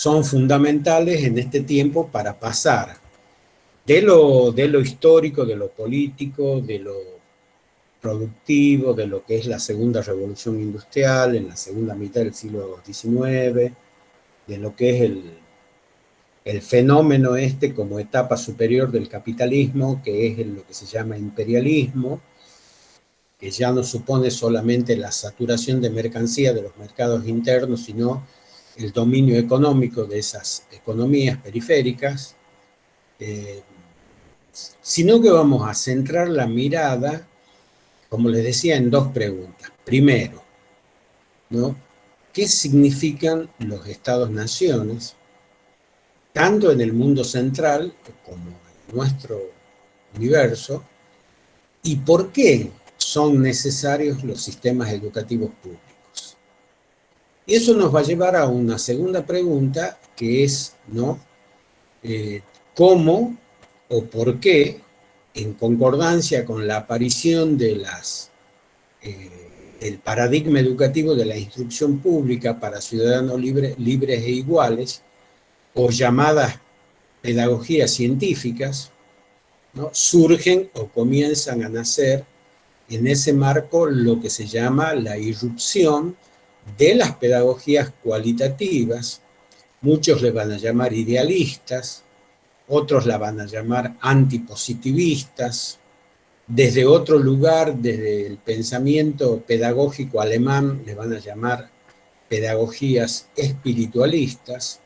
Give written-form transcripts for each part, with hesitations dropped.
son fundamentales en este tiempo para pasar de lo histórico, de lo político, de lo productivo, de lo que es la segunda revolución industrial en la segunda mitad del siglo XIX, de lo que es el fenómeno este como etapa superior del capitalismo, que es lo que se llama imperialismo, que ya no supone solamente la saturación de mercancía de los mercados internos, sino el dominio económico de esas economías periféricas, sino que vamos a centrar la mirada, como les decía, en dos preguntas. Primero, ¿no? ¿Qué significan los estados-naciones, tanto en el mundo central como en nuestro universo, y por qué son necesarios los sistemas educativos públicos? Y eso nos va a llevar a una segunda pregunta, que es, ¿no? ¿Cómo o por qué, en concordancia con la aparición de del paradigma educativo de la instrucción pública para ciudadanos libres e iguales, o llamadas pedagogías científicas, ¿no? Surgen o comienzan a nacer en ese marco lo que se llama la irrupción de las pedagogías cualitativas. Muchos le van a llamar idealistas, otros la van a llamar antipositivistas. Desde otro lugar, desde el pensamiento pedagógico alemán, le van a llamar pedagogías espiritualistas.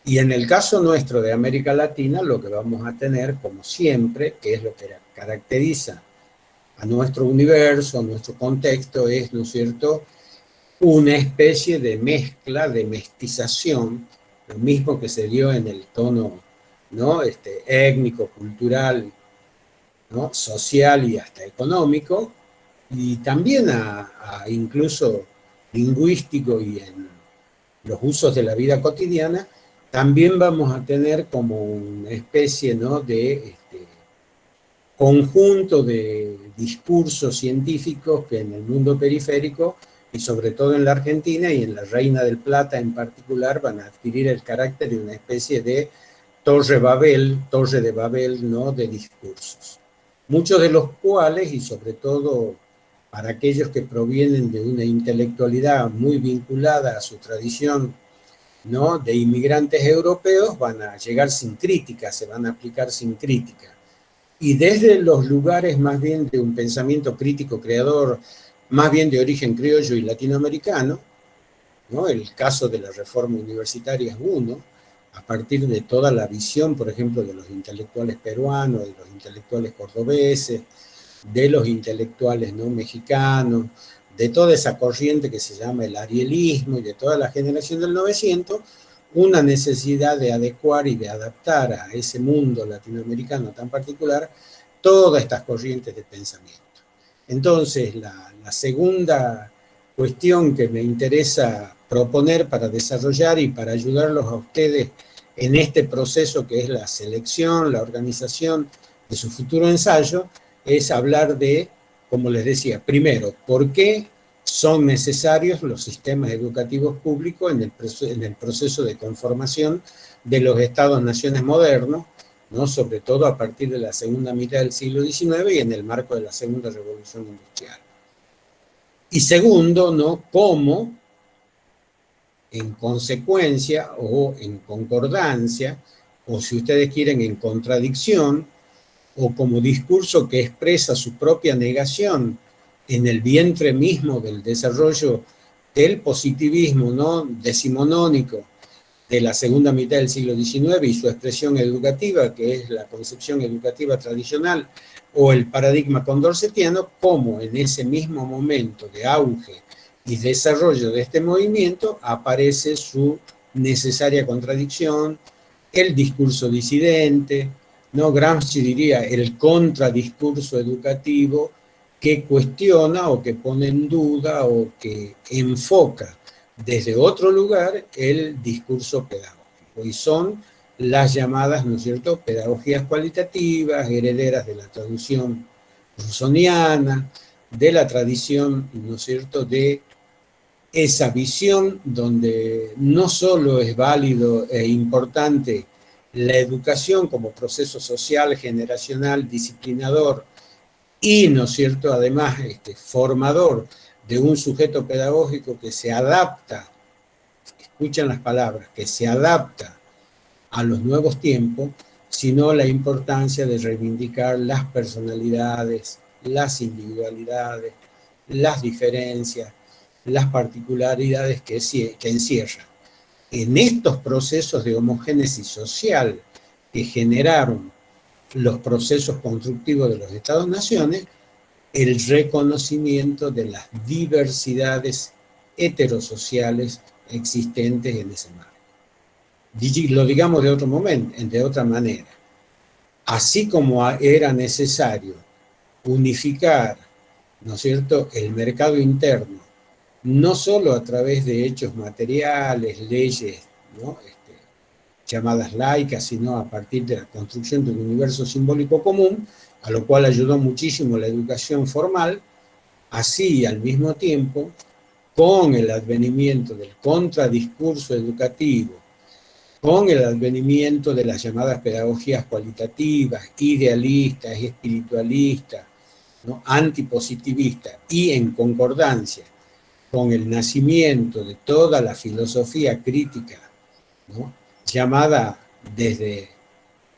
Y en el caso nuestro de América Latina, lo que vamos a tener, como siempre, que es lo que caracteriza a nuestro universo, a nuestro contexto, es, ¿no es cierto?, una especie de mezcla, de mestización, lo mismo que se dio en el tono, ¿no?, étnico, cultural, ¿no?, social y hasta económico, y también incluso lingüístico y en los usos de la vida cotidiana. También vamos a tener como una especie, ¿no?, de conjunto de discursos científicos que en el mundo periférico, y sobre todo en la Argentina y en la Reina del Plata en particular, van a adquirir el carácter de una especie de torre de Babel, ¿no?, de discursos. Muchos de los cuales, y sobre todo para aquellos que provienen de una intelectualidad muy vinculada a su tradición, ¿no?, de inmigrantes europeos, van a llegar sin crítica, se van a aplicar sin crítica. Y desde los lugares más bien de un pensamiento crítico creador, más bien de origen criollo y latinoamericano, ¿no?, el caso de la reforma universitaria es uno, a partir de toda la visión, por ejemplo, de los intelectuales peruanos, de los intelectuales cordobeses, de los intelectuales, ¿no?, mexicanos, de toda esa corriente que se llama el arielismo y de toda la generación del 900, una necesidad de adecuar y de adaptar a ese mundo latinoamericano tan particular todas estas corrientes de pensamiento. Entonces, la segunda cuestión que me interesa proponer para desarrollar y para ayudarlos a ustedes en este proceso que es la selección, la organización de su futuro ensayo, es hablar de, como les decía, primero, ¿por qué son necesarios los sistemas educativos públicos en el proceso de conformación de los estados-naciones modernos, ¿no?, sobre todo a partir de la segunda mitad del siglo XIX y en el marco de la segunda revolución industrial? Y segundo, ¿no?, cómo, en consecuencia o en concordancia, o si ustedes quieren en contradicción, o como discurso que expresa su propia negación en el vientre mismo del desarrollo del positivismo, ¿no?, decimonónico de la segunda mitad del siglo XIX y su expresión educativa, que es la concepción educativa tradicional o el paradigma condorsetiano, como en ese mismo momento de auge y desarrollo de este movimiento aparece su necesaria contradicción, el discurso disidente, ¿no? Gramsci diría el contradiscurso educativo que cuestiona o que pone en duda o que enfoca desde otro lugar el discurso pedagógico. Y son las llamadas, ¿no es cierto?, pedagogías cualitativas, herederas de la tradición rusoniana, de la tradición, ¿no es cierto?, de esa visión donde no solo es válido e importante la educación como proceso social, generacional, disciplinador y, ¿no es cierto?, además formador de un sujeto pedagógico que se adapta, escuchan las palabras, que se adapta a los nuevos tiempos, sino la importancia de reivindicar las personalidades, las individualidades, las diferencias, las particularidades que encierran. En estos procesos de homogénesis social que generaron los procesos constructivos de los Estados-naciones, el reconocimiento de las diversidades heterosociales existentes en ese marco. Lo digamos de otro momento, de otra manera. Así como era necesario unificar, ¿no es cierto?, el mercado interno, no solo a través de hechos materiales, leyes, ¿no?, llamadas laicas, sino a partir de la construcción de un universo simbólico común, a lo cual ayudó muchísimo la educación formal, así al mismo tiempo, con el advenimiento del contradiscurso educativo, con el advenimiento de las llamadas pedagogías cualitativas, idealistas, espiritualistas, ¿no?, antipositivistas, y en concordancia con el nacimiento de toda la filosofía crítica, ¿no?, llamada desde,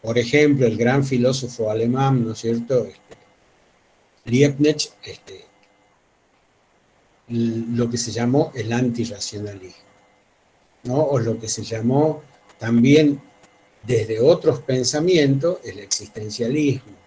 por ejemplo, el gran filósofo alemán, ¿no es cierto?, Leibniz, lo que se llamó el antirracionalismo, ¿no?, o lo que se llamó también desde otros pensamientos el existencialismo,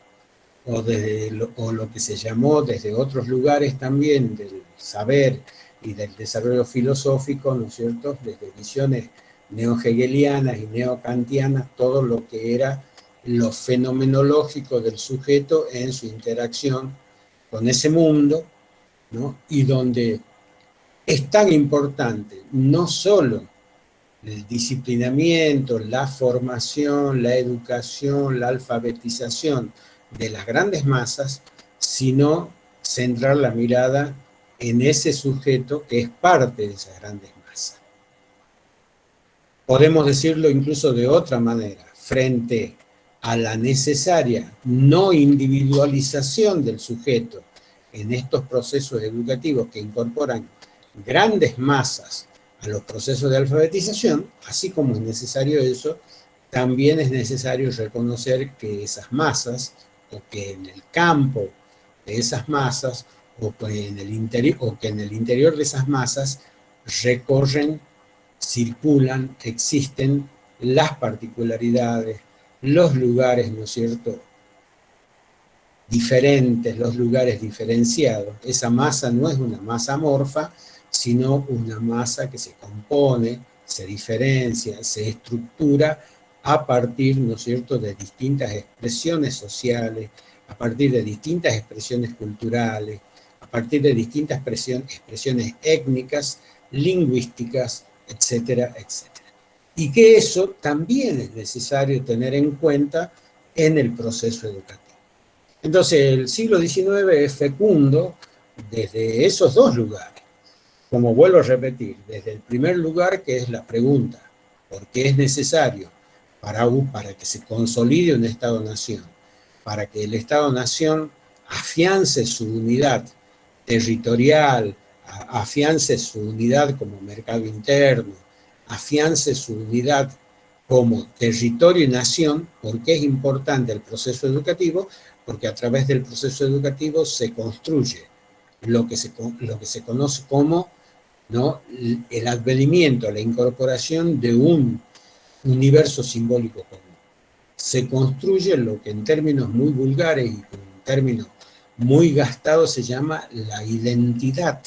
o lo que se llamó desde otros lugares también del saber y del desarrollo filosófico, ¿no es cierto?, desde visiones neo-hegelianas y neo-kantianas, todo lo que era lo fenomenológico del sujeto en su interacción con ese mundo, ¿no?, y donde es tan importante no solo el disciplinamiento, la formación, la educación, la alfabetización de las grandes masas, sino centrar la mirada en ese sujeto que es parte de esas grandes masas. Podemos decirlo incluso de otra manera, frente a la necesaria no individualización del sujeto en estos procesos educativos que incorporan grandes masas a los procesos de alfabetización, así como es necesario eso, también es necesario reconocer que esas masas, o que en el campo de esas masas, o que en el interior de esas masas recorren, circulan, existen las particularidades, los lugares, ¿no es cierto?, diferentes, los lugares diferenciados. Esa masa no es una masa amorfa, sino una masa que se compone, se diferencia, se estructura a partir, ¿no es cierto?, de distintas expresiones sociales, a partir de distintas expresiones culturales, a partir de distintas expresiones étnicas, lingüísticas, etcétera, etcétera. Y que eso también es necesario tener en cuenta en el proceso educativo. Entonces, el siglo XIX es fecundo desde esos dos lugares. Como vuelvo a repetir, desde el primer lugar, que es la pregunta, ¿por qué es necesario para que se consolide un Estado-nación, para que el Estado-nación afiance su unidad territorial, afiance su unidad como mercado interno, afiance su unidad como territorio y nación? ¿Por qué es importante el proceso educativo? Porque a través del proceso educativo se construye lo que se conoce como, ¿no?, el advenimiento, la incorporación de un universo simbólico común. Se construye lo que en términos muy vulgares y en términos muy gastados se llama la identidad,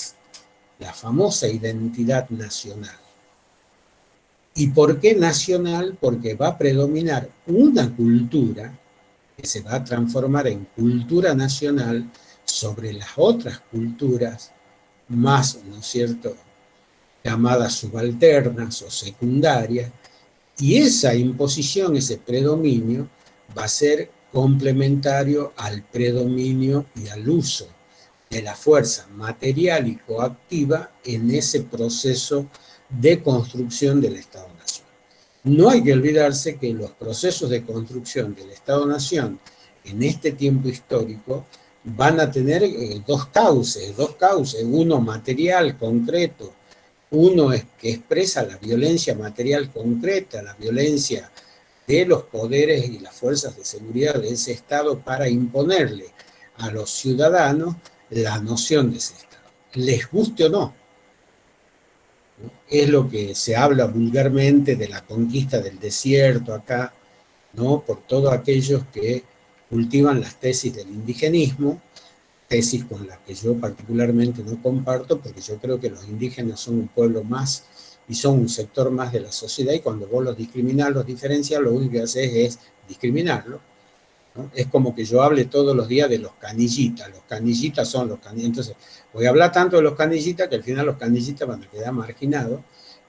la famosa identidad nacional. ¿Y por qué nacional? Porque va a predominar una cultura que se va a transformar en cultura nacional sobre las otras culturas más, ¿no es cierto?, llamadas subalternas o secundarias, y esa imposición, ese predominio, va a ser complementario al predominio y al uso de la fuerza material y coactiva en ese proceso de construcción del Estado-Nación. No hay que olvidarse que los procesos de construcción del Estado-Nación en este tiempo histórico van a tener dos cauces, uno material, concreto, uno es que expresa la violencia material concreta, la violencia de los poderes y las fuerzas de seguridad de ese Estado para imponerle a los ciudadanos la noción de ese Estado, les guste o no. Es lo que se habla vulgarmente de la conquista del desierto acá, ¿no? Por todos aquellos que cultivan las tesis del indigenismo, tesis con las que yo particularmente no comparto, porque yo creo que los indígenas son un pueblo más y son un sector más de la sociedad, y cuando vos los discriminás, los diferencias, lo único que haces es discriminarlos, ¿no? Es como que yo hable todos los días de los canillitas son los canillitas, entonces voy a hablar tanto de los canillitas que al final los canillitas van a quedar marginados,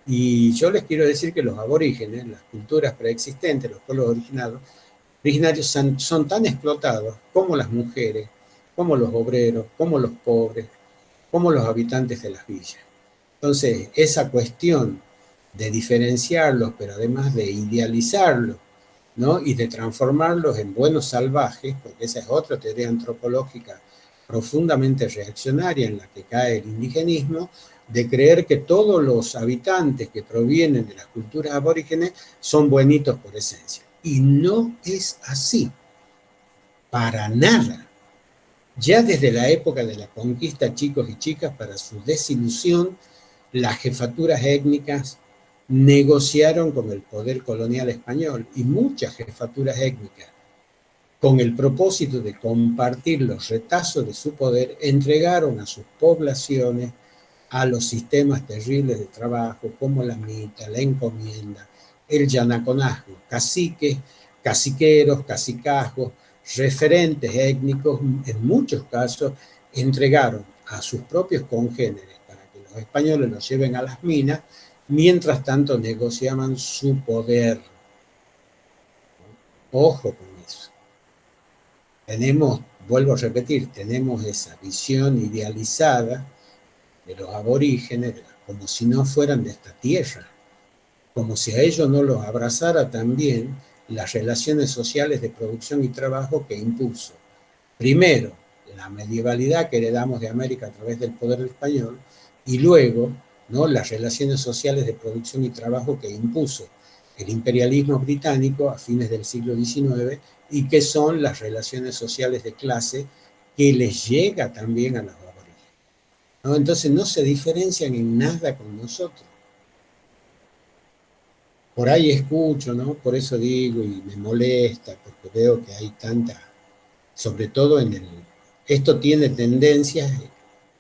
y yo les quiero decir que los aborígenes, las culturas preexistentes, los pueblos originarios son tan explotados como las mujeres, como los obreros, como los pobres, como los habitantes de las villas. Entonces, esa cuestión de diferenciarlos, pero además de idealizarlos, ¿no? Y de transformarlos en buenos salvajes, porque esa es otra teoría antropológica profundamente reaccionaria en la que cae el indigenismo, de creer que todos los habitantes que provienen de las culturas aborígenes son buenitos por esencia. Y no es así, para nada. Ya desde la época de la conquista, chicos y chicas, para su desilusión, las jefaturas étnicas negociaron con el poder colonial español, y muchas jefaturas étnicas, con el propósito de compartir los retazos de su poder, entregaron a sus poblaciones a los sistemas terribles de trabajo como la mita, la encomienda, el yanaconazgo, caciques, caciqueros, cacicazgos, referentes étnicos, en muchos casos entregaron a sus propios congéneres para que los españoles los lleven a las minas, mientras tanto negociaban su poder. Ojo con eso. Vuelvo a repetir, tenemos esa visión idealizada de los aborígenes como si no fueran de esta tierra, como si a ellos no los abrazara también las relaciones sociales de producción y trabajo que impuso, primero, la medievalidad que heredamos de América a través del poder español, y luego, ¿no?, las relaciones sociales de producción y trabajo que impuso el imperialismo británico a fines del siglo XIX, y que son las relaciones sociales de clase que les llega también a los aborígenes, ¿no? Entonces no se diferencian en nada con nosotros. Por ahí escucho, ¿no? Por eso digo, y me molesta, porque veo que hay tanta, sobre todo esto tiene tendencias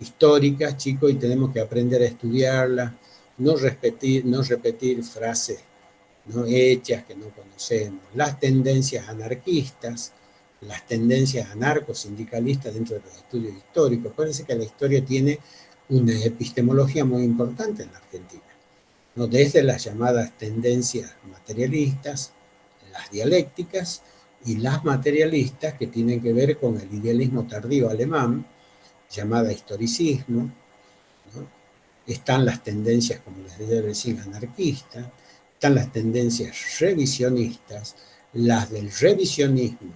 históricas, chicos, y tenemos que aprender a estudiarlas, no repetir frases no hechas que no conocemos, las tendencias anarquistas, las tendencias anarcosindicalistas dentro de los estudios históricos. Parece que la historia tiene una epistemología muy importante en la Argentina, ¿no? Desde las llamadas tendencias materialistas, las dialécticas, y las materialistas que tienen que ver con el idealismo tardío alemán, llamada historicismo, ¿no? Están las tendencias, como les debe decir, anarquistas, están las tendencias revisionistas, las del revisionismo,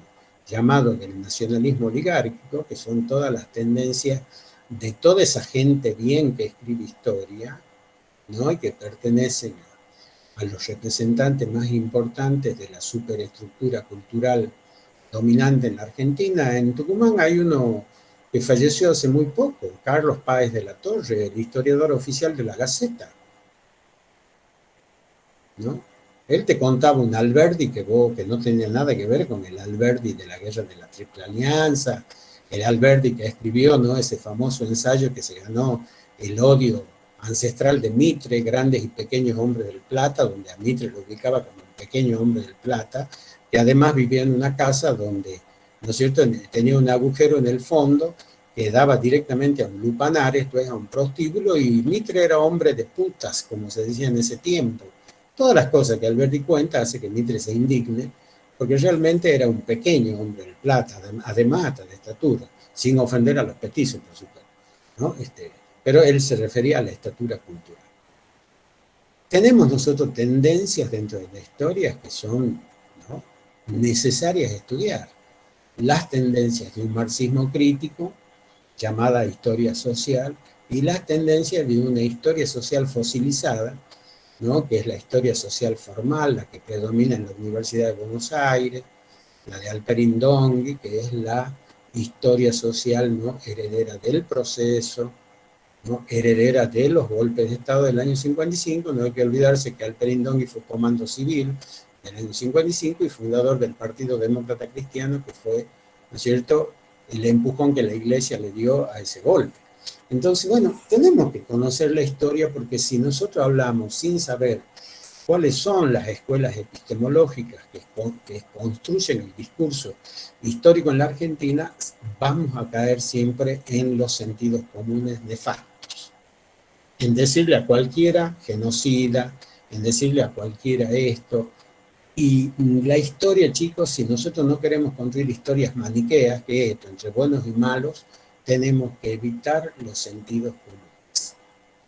llamado del nacionalismo oligárquico, que son todas las tendencias de toda esa gente bien que escribe historia, ¿no? Y que pertenecen a los representantes más importantes de la superestructura cultural dominante en la Argentina. En Tucumán hay uno que falleció hace muy poco, Carlos Páez de la Torre, el historiador oficial de la Gaceta, ¿no? Él te contaba un Alberdi que no tenía nada que ver con el Alberdi de la Guerra de la Triple Alianza, el Alberdi que escribió, ¿no?, ese famoso ensayo que se ganó el odio ancestral de Mitre, Grandes y Pequeños Hombres del Plata, donde a Mitre lo ubicaba como un pequeño hombre del Plata, que además vivía en una casa donde, ¿no es cierto?, tenía un agujero en el fondo que daba directamente a un lupanar, esto es, a un prostíbulo, y Mitre era hombre de putas, como se decía en ese tiempo. Todas las cosas que Alberti cuenta hace que Mitre se indigne, porque realmente era un pequeño hombre del Plata, además hasta de estatura. sin ofender a los petizos, por supuesto, ¿no? Pero él se refería a la estatura cultural. Tenemos nosotros tendencias dentro de la historia que son, ¿no?, necesarias estudiar. Las tendencias de un marxismo crítico, llamada historia social, y las tendencias de una historia social fosilizada, ¿no?, que es la historia social formal, la que predomina en la Universidad de Buenos Aires, la de Alperín Dongui, que es la historia social, ¿no?, heredera del proceso, ¿no?, heredera de los golpes de Estado del año 55. No hay que olvidarse que Alperín Dongui fue comando civil del año 55 y fundador del Partido Demócrata Cristiano, que fue, ¿no es cierto?, el empujón que la Iglesia le dio a ese golpe. Entonces, bueno, tenemos que conocer la historia, porque si nosotros hablamos sin saber cuáles son las escuelas epistemológicas que construyen el discurso histórico en la Argentina, vamos a caer siempre en los sentidos comunes nefastos, en decirle a cualquiera genocida, en decirle a cualquiera esto. Y la historia, chicos, si nosotros no queremos construir historias maniqueas, que es esto, entre buenos y malos, tenemos que evitar los sentidos comunes.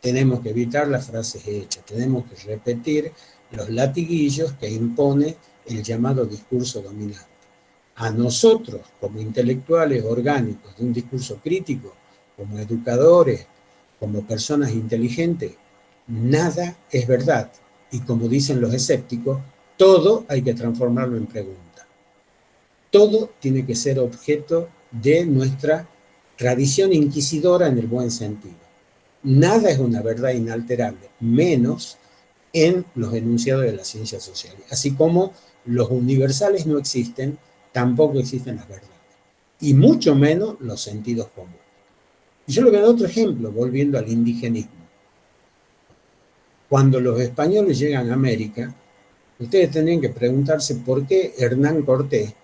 Tenemos que evitar las frases hechas, tenemos que repetir los latiguillos que impone el llamado discurso dominante. A nosotros, como intelectuales orgánicos de un discurso crítico, como educadores, como personas inteligentes, nada es verdad. Y como dicen los escépticos, todo hay que transformarlo en pregunta. Todo tiene que ser objeto de nuestra tradición inquisidora en el buen sentido. Nada es una verdad inalterable, menos en los enunciados de las ciencias sociales. Así como los universales no existen, tampoco existen las verdades. Y mucho menos los sentidos comunes. Y yo le voy a dar otro ejemplo, volviendo al indigenismo. Cuando los españoles llegan a América, ustedes tendrían que preguntarse por qué Hernán Cortés,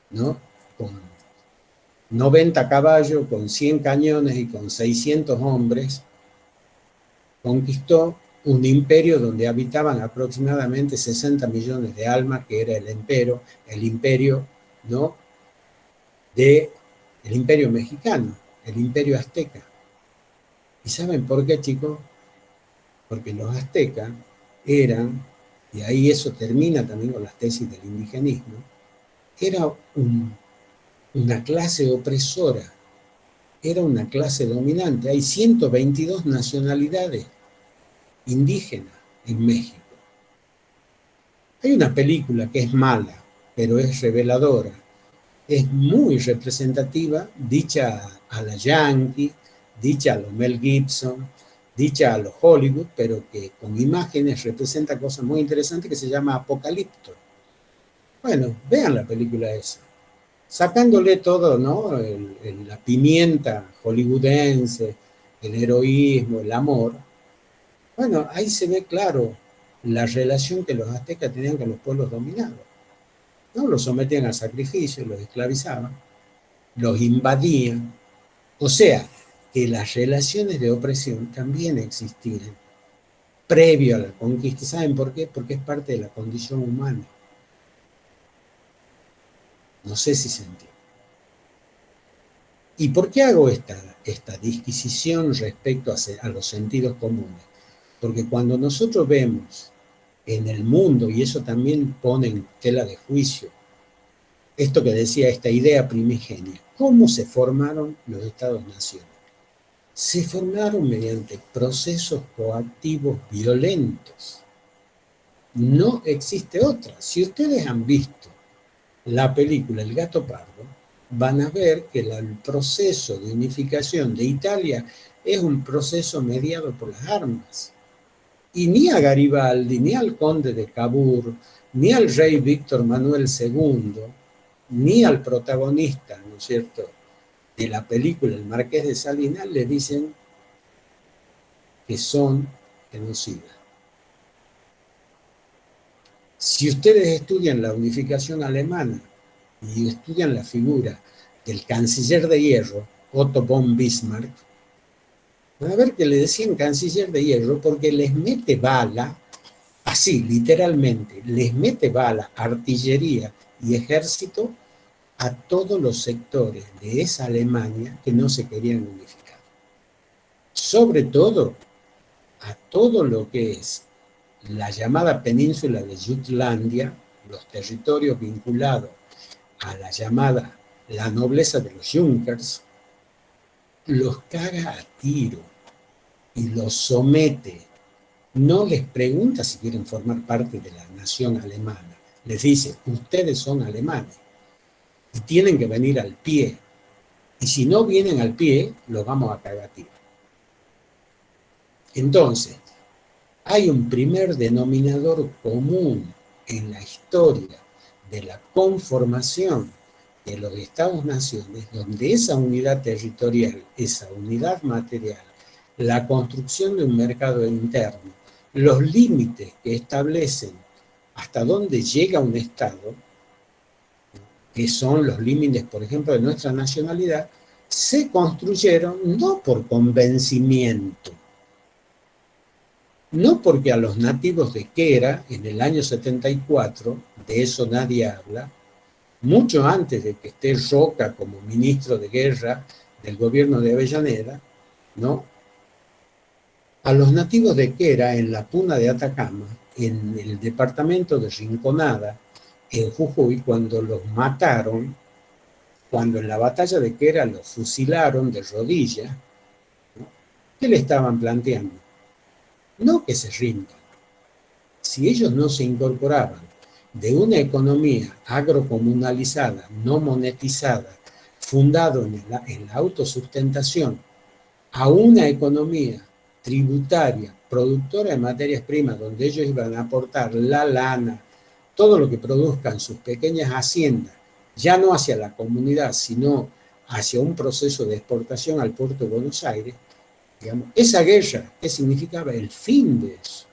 ¿no?, con 90 caballos, con 100 cañones y con 600 hombres, conquistó un imperio donde habitaban aproximadamente 60 millones de almas, que era el imperio, ¿no?, el imperio mexicano, el imperio azteca. ¿Y saben por qué, chicos? Porque los aztecas eran, y ahí eso termina también con las tesis del indigenismo, era una clase opresora, era una clase dominante. Hay 122 nacionalidades indígenas en México. Hay una película que es mala, pero es reveladora, es muy representativa, dicha a la Yankee, dicha a los Mel Gibson, dicha a los Hollywood, pero que con imágenes representa cosas muy interesantes, que se llama Apocalipto. Bueno, vean la película esa. Sacándole todo, ¿no?, la pimienta hollywoodense, el heroísmo, el amor. Bueno, ahí se ve claro la relación que los aztecas tenían con los pueblos dominados, ¿no? Los sometían a sacrificio, los esclavizaban, los invadían. O sea, que las relaciones de opresión también existían previo a la conquista. ¿Saben por qué? Porque es parte de la condición humana. No sé si se entiende. ¿Y por qué hago esta disquisición respecto a los sentidos comunes? Porque cuando nosotros vemos en el mundo, y eso también pone en tela de juicio, esto que decía, esta idea primigenia, ¿cómo se formaron los Estados-naciones? Se formaron mediante procesos coactivos violentos. No existe otra. Si ustedes han visto la película El gato pardo, van a ver que el proceso de unificación de Italia es un proceso mediado por las armas. Y ni a Garibaldi, ni al conde de Cavour, ni al rey Víctor Manuel II, ni al protagonista, ¿no es cierto?, de la película El Marqués de Salinas, le dicen que son genocidas. Si ustedes estudian la unificación alemana y estudian la figura del canciller de hierro, Otto von Bismarck, van a ver que le decían canciller de hierro porque les mete bala, así literalmente, les mete bala, artillería y ejército a todos los sectores de esa Alemania que no se querían unificar. Sobre todo a todo lo que es la llamada península de Jutlandia, los territorios vinculados a la llamada la nobleza de los Junkers, los caga a tiro y los somete. No les pregunta si quieren formar parte de la nación alemana. Les dice, ustedes son alemanes y tienen que venir al pie. Y si no vienen al pie, los vamos a cagar a tiro. Entonces, hay un primer denominador común en la historia de la conformación de los Estados-naciones, donde esa unidad territorial, esa unidad material, la construcción de un mercado interno, los límites que establecen hasta dónde llega un Estado, que son los límites, por ejemplo, de nuestra nacionalidad, se construyeron no por convencimiento, no porque a los nativos de Quera, en el año 74, de eso nadie habla, mucho antes de que esté Roca como ministro de guerra del gobierno de Avellaneda, ¿no? A los nativos de Quera, en la puna de Atacama, en el departamento de Rinconada, en Jujuy, cuando los mataron, cuando en la batalla de Quera los fusilaron de rodillas, ¿no? ¿Qué le estaban planteando? No que se rindan. Si ellos no se incorporaban de una economía agrocomunalizada, no monetizada, fundado en la autosustentación, a una economía tributaria, productora de materias primas, donde ellos iban a aportar la lana, todo lo que produzcan sus pequeñas haciendas, ya no hacia la comunidad, sino hacia un proceso de exportación al puerto de Buenos Aires, digamos, esa guerra, ¿qué significaba? El fin de eso.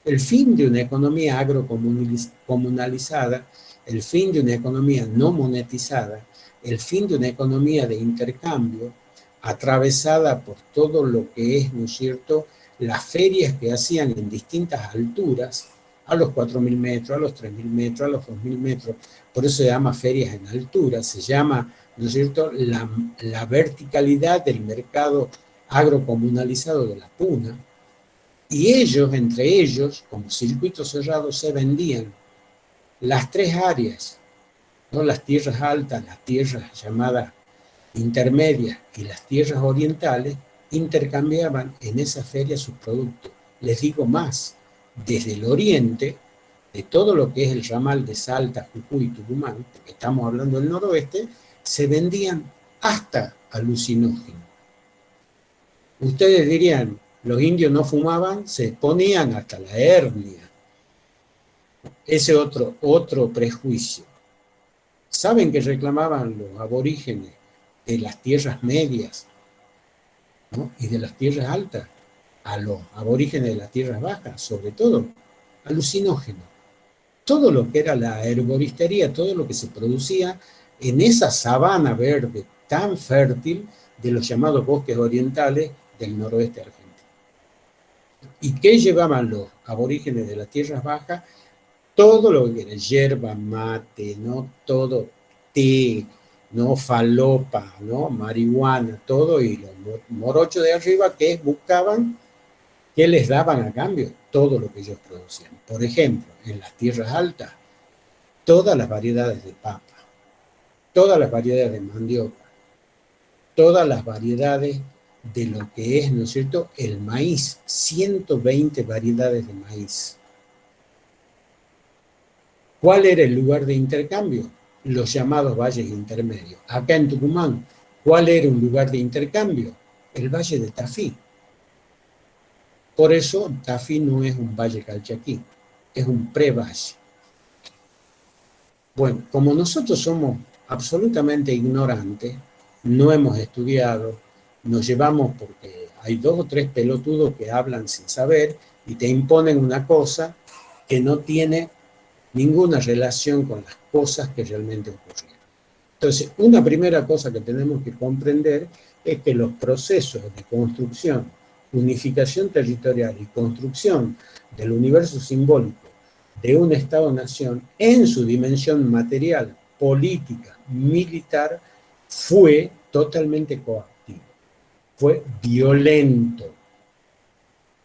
El fin de una economía agrocomunalizada, el fin de una economía no monetizada, el fin de una economía de intercambio atravesada por todo lo que es, ¿no es cierto?, las ferias que hacían en distintas alturas, a los 4.000 metros, a los 3.000 metros, a los 2.000 metros, por eso se llama ferias en altura, se llama, ¿no es cierto?, la verticalidad del mercado agrocomunalizado de la puna, y ellos, entre ellos, como circuito cerrado, se vendían las tres áreas, ¿no? Las tierras altas, las tierras llamadas intermedias y las tierras orientales, intercambiaban en esa feria sus productos. Les digo más, desde el oriente, de todo lo que es el ramal de Salta, Jujuy y Tucumán, porque estamos hablando del noroeste, se vendían hasta alucinógenos. Ustedes dirían, los indios no fumaban, se ponían hasta la hernia. Ese otro prejuicio. ¿Saben que reclamaban los aborígenes de las tierras medias, ¿no?, y de las tierras altas a los aborígenes de las tierras bajas? Sobre todo, alucinógenos. Todo lo que era la herboristería, todo lo que se producía en esa sabana verde tan fértil de los llamados bosques orientales del noroeste argentino. ¿Y qué llevaban los aborígenes de las tierras bajas? Todo lo que era yerba mate, ¿no?, todo té, ¿no?, falopa, ¿no?, marihuana, todo, y los morochos de arriba que buscaban, ¿qué les daban a cambio? Todo lo que ellos producían. Por ejemplo, en las tierras altas, todas las variedades de papa, todas las variedades de mandioca, todas las variedades de lo que es, ¿no es cierto?, el maíz, 120 variedades de maíz. ¿Cuál era el lugar de intercambio? Los llamados valles intermedios. Acá en Tucumán, ¿cuál era un lugar de intercambio? El valle de Tafí. Por eso Tafí no es un valle calchaquí, es un prevalle. Bueno, como nosotros somos absolutamente ignorantes, no hemos estudiado, nos llevamos porque hay 2 o 3 pelotudos que hablan sin saber y te imponen una cosa que no tiene ninguna relación con las cosas que realmente ocurrieron. Entonces, una primera cosa que tenemos que comprender es que los procesos de construcción, unificación territorial y construcción del universo simbólico de un Estado-nación en su dimensión material política, militar, fue totalmente coactivo, fue violento,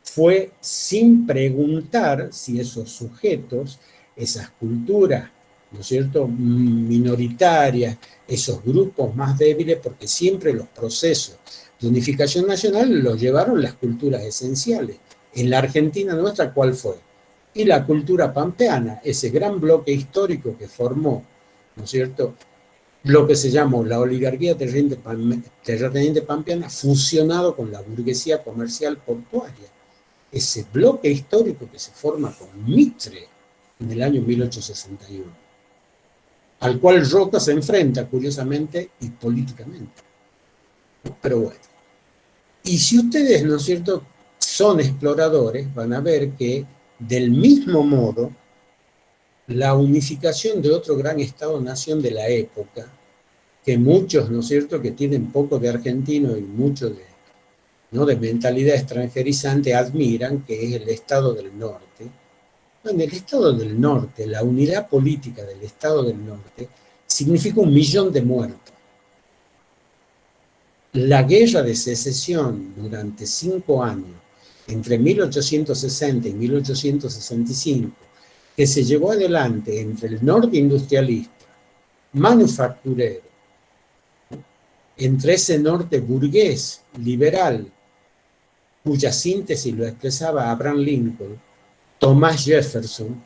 fue sin preguntar si esos sujetos, esas culturas, ¿no es cierto?, minoritarias, esos grupos más débiles, porque siempre los procesos de unificación nacional los llevaron las culturas esenciales. En la Argentina nuestra, ¿cuál fue? Y la cultura pampeana, ese gran bloque histórico que formó, ¿no es cierto?, lo que se llamó la oligarquía terrateniente pampeana, fusionado con la burguesía comercial portuaria. Ese bloque histórico que se forma con Mitre en el año 1861, al cual Roca se enfrenta, curiosamente, y políticamente. ¿No? Pero bueno. Y si ustedes, ¿no es cierto?, son exploradores, van a ver que, del mismo modo, la unificación de otro gran Estado-nación de la época, que muchos, ¿no es cierto?, que tienen poco de argentino y mucho de, ¿no?, de mentalidad extranjerizante, admiran, que es el Estado del Norte. Bueno, el Estado del Norte, la unidad política del Estado del Norte, significa 1 millón de muertos. La guerra de secesión durante 5 años, entre 1860 y 1865, que se llevó adelante entre el norte industrialista, manufacturero, entre ese norte burgués, liberal, cuya síntesis lo expresaba Abraham Lincoln, Thomas Jefferson,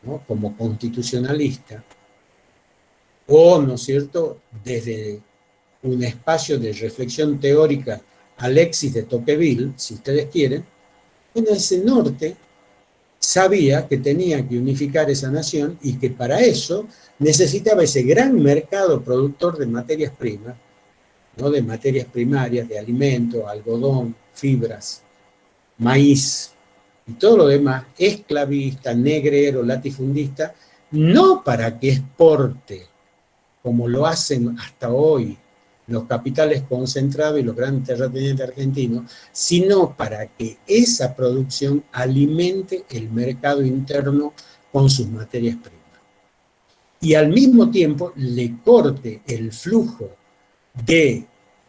¿no?, como constitucionalista, o, ¿no es cierto?, desde un espacio de reflexión teórica, Alexis de Tocqueville, si ustedes quieren, bueno, ese norte sabía que tenía que unificar esa nación y que para eso necesitaba ese gran mercado productor de materias primas, ¿no?, de materias primarias, de alimentos, algodón, fibras, maíz y todo lo demás, esclavista, negrero, latifundista, no para que exporte, como lo hacen hasta hoy los capitales concentrados y los grandes terratenientes argentinos, sino para que esa producción alimente el mercado interno con sus materias primas. Y al mismo tiempo le corte el flujo de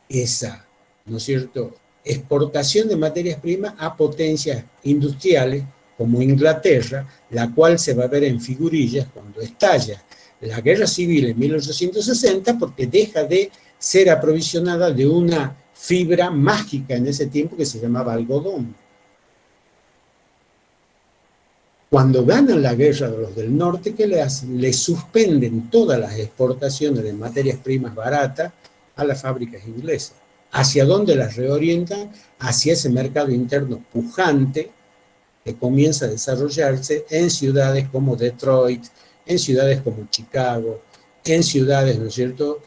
esa, ¿no es cierto?, exportación de materias primas a potencias industriales como Inglaterra, la cual se va a ver en figurillas cuando estalla la guerra civil en 1860, porque deja de ser aprovisionada de una fibra mágica en ese tiempo que se llamaba algodón. Cuando ganan la guerra de los del norte, ¿qué le hacen? Le suspenden todas las exportaciones de materias primas baratas a las fábricas inglesas. ¿Hacia dónde las reorientan? Hacia ese mercado interno pujante que comienza a desarrollarse en ciudades como Detroit, en ciudades como Chicago, en ciudades, ¿no es cierto?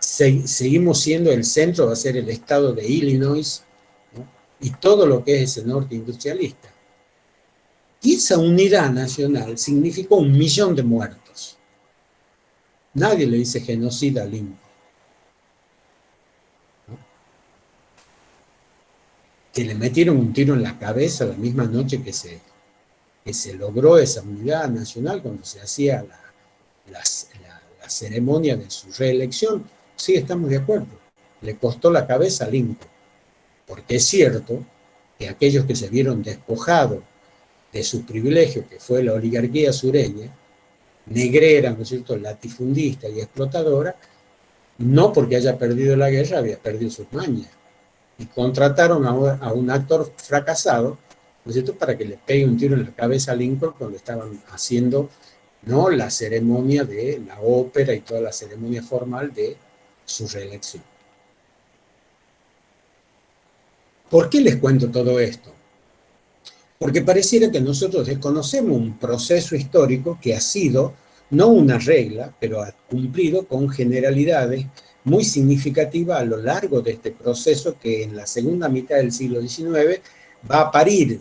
Seguimos siendo el centro, va a ser el estado de Illinois, ¿no?, y todo lo que es ese norte industrialista. Y esa unidad nacional significó 1 millón de muertos. Nadie le dice genocida a Lincoln, ¿no?, que le metieron un tiro en la cabeza la misma noche que se logró esa unidad nacional, cuando se hacía la ceremonia de su reelección. Sí, estamos de acuerdo. Le costó la cabeza a Lincoln, porque es cierto que aquellos que se vieron despojados de su privilegio, que fue la oligarquía sureña, negrera, ¿no es cierto?, latifundista y explotadora, no porque haya perdido la guerra, había perdido sus mañas. Y contrataron a un actor fracasado, ¿no es cierto?, para que le pegue un tiro en la cabeza a Lincoln cuando estaban haciendo, ¿no?, la ceremonia de la ópera y toda la ceremonia formal de su reelección. ¿Por qué les cuento todo esto? Porque pareciera que nosotros desconocemos un proceso histórico que ha sido, no una regla, pero ha cumplido con generalidades muy significativas a lo largo de este proceso que en la segunda mitad del siglo XIX va a parir,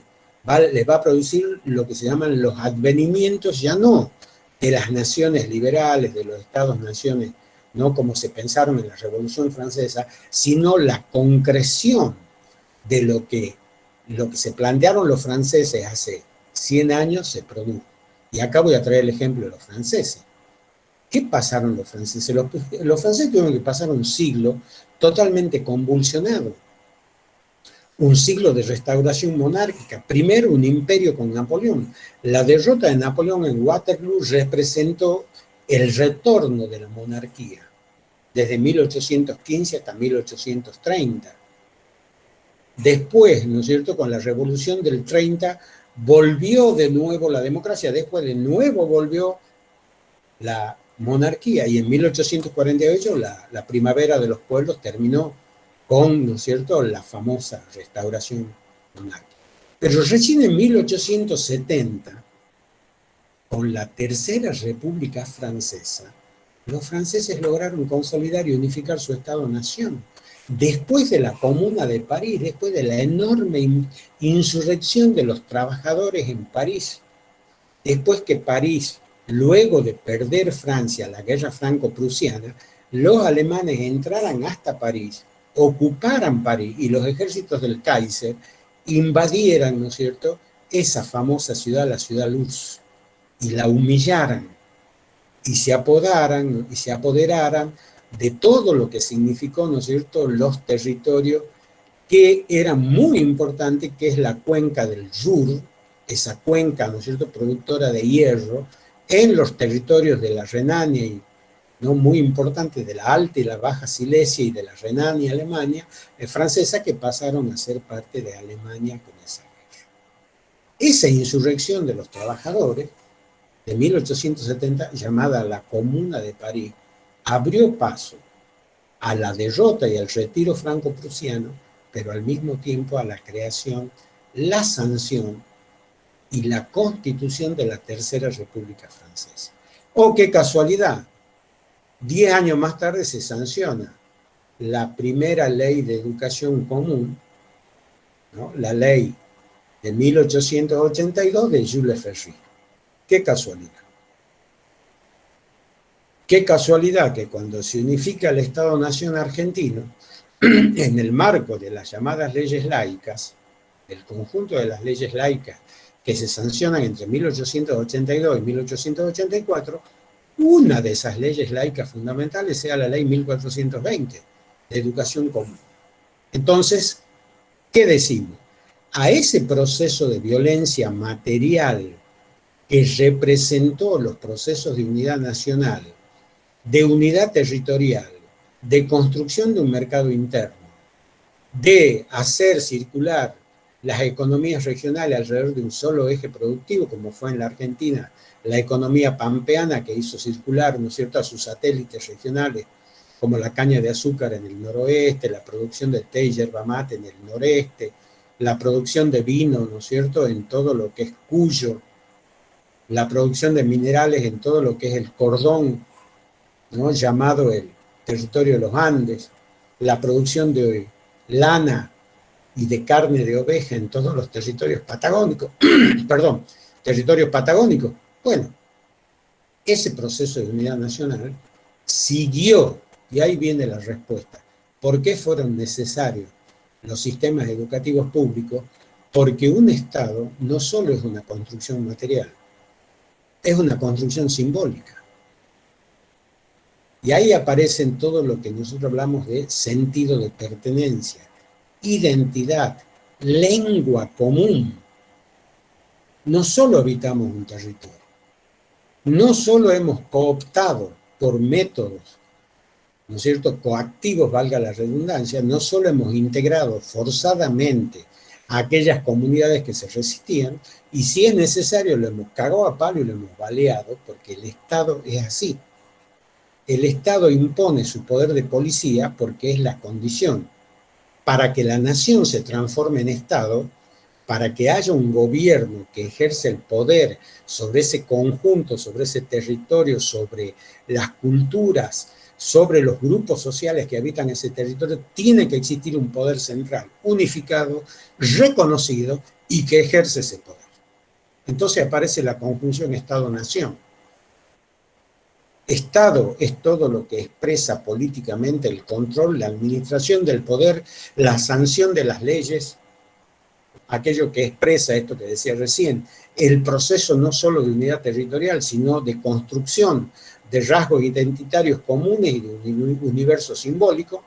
les va a producir lo que se llaman los advenimientos, ya no de las naciones liberales, de los estados-naciones, no como se pensaron en la Revolución Francesa, sino la concreción de lo que se plantearon los franceses hace 100 años se produjo. Y acá voy a traer el ejemplo de los franceses. ¿Qué pasaron los franceses? Los franceses tuvieron que pasar un siglo totalmente convulsionado, un siglo de restauración monárquica. Primero un imperio con Napoleón. La derrota de Napoleón en Waterloo representó el retorno de la monarquía, desde 1815 hasta 1830. Después, ¿no es cierto?, con la Revolución del 30, volvió de nuevo la democracia, después de nuevo volvió la monarquía, y en 1848 la primavera de los pueblos terminó con, ¿no es cierto?, la famosa restauración monárquica. Pero recién en 1870, con la Tercera República Francesa, los franceses lograron consolidar y unificar su Estado-nación. Después de la Comuna de París, después de la enorme insurrección de los trabajadores en París, después que París, luego de perder Francia, la guerra franco-prusiana, los alemanes entraran hasta París, ocuparan París y los ejércitos del Kaiser invadieran, ¿no es cierto?, esa famosa ciudad, la ciudad Luz, y la humillaran y se apoderaran de todo lo que significó, ¿no es cierto?, los territorios que eran muy importantes, que es la cuenca del Ruhr, esa cuenca, ¿no es cierto?, productora de hierro, en los territorios de la Renania, y, ¿no?, muy importantes, de la Alta y la Baja Silesia y de la Renania Alemania, francesa, que pasaron a ser parte de Alemania con esa guerra. Esa insurrección de los trabajadores de 1870, llamada la Comuna de París, abrió paso a la derrota y al retiro franco-prusiano, pero al mismo tiempo a la creación, la sanción y la constitución de la Tercera República Francesa. ¡Oh, qué casualidad! 10 años más tarde se sanciona la primera ley de educación común, ¿no?, la ley de 1882 de Jules Ferry. ¡Qué casualidad! Qué casualidad que cuando se unifica el Estado-Nación argentino, en el marco de las llamadas leyes laicas, del conjunto de las leyes laicas que se sancionan entre 1882 y 1884, una de esas leyes laicas fundamentales sea la ley 1420, de educación común. Entonces, ¿qué decimos? A ese proceso de violencia material que representó los procesos de unidad nacional, de unidad territorial, de construcción de un mercado interno, de hacer circular las economías regionales alrededor de un solo eje productivo, como fue en la Argentina la economía pampeana, que hizo circular, ¿no es cierto?, a sus satélites regionales, como la caña de azúcar en el noroeste, la producción de té y yerba mate en el noreste, la producción de vino, ¿no es cierto?, en todo lo que es Cuyo, la producción de minerales en todo lo que es el cordón, ¿no?, llamado el territorio de los Andes, la producción de lana y de carne de oveja en todos los territorios patagónicos, perdón, territorios patagónicos. Bueno, ese proceso de unidad nacional siguió, y ahí viene la respuesta. ¿Por qué fueron necesarios los sistemas educativos públicos? Porque un Estado no solo es una construcción material, es una construcción simbólica. Y ahí aparecen todo lo que nosotros hablamos de sentido de pertenencia, identidad, lengua común. No solo habitamos un territorio, no solo hemos cooptado por métodos, ¿no es cierto?, coactivos, valga la redundancia, no solo hemos integrado forzadamente a aquellas comunidades que se resistían, y si es necesario lo hemos cagado a palo y lo hemos baleado, porque el Estado es así. El Estado impone su poder de policía porque es la condición para que la nación se transforme en Estado, para que haya un gobierno que ejerce el poder sobre ese conjunto, sobre ese territorio, sobre las culturas, sobre los grupos sociales que habitan ese territorio. Tiene que existir un poder central, unificado, reconocido y que ejerce ese poder. Entonces aparece la conjunción Estado-Nación. Estado es todo lo que expresa políticamente el control, la administración del poder, la sanción de las leyes, aquello que expresa esto que decía recién, el proceso no solo de unidad territorial, sino de construcción de rasgos identitarios comunes y de un universo simbólico.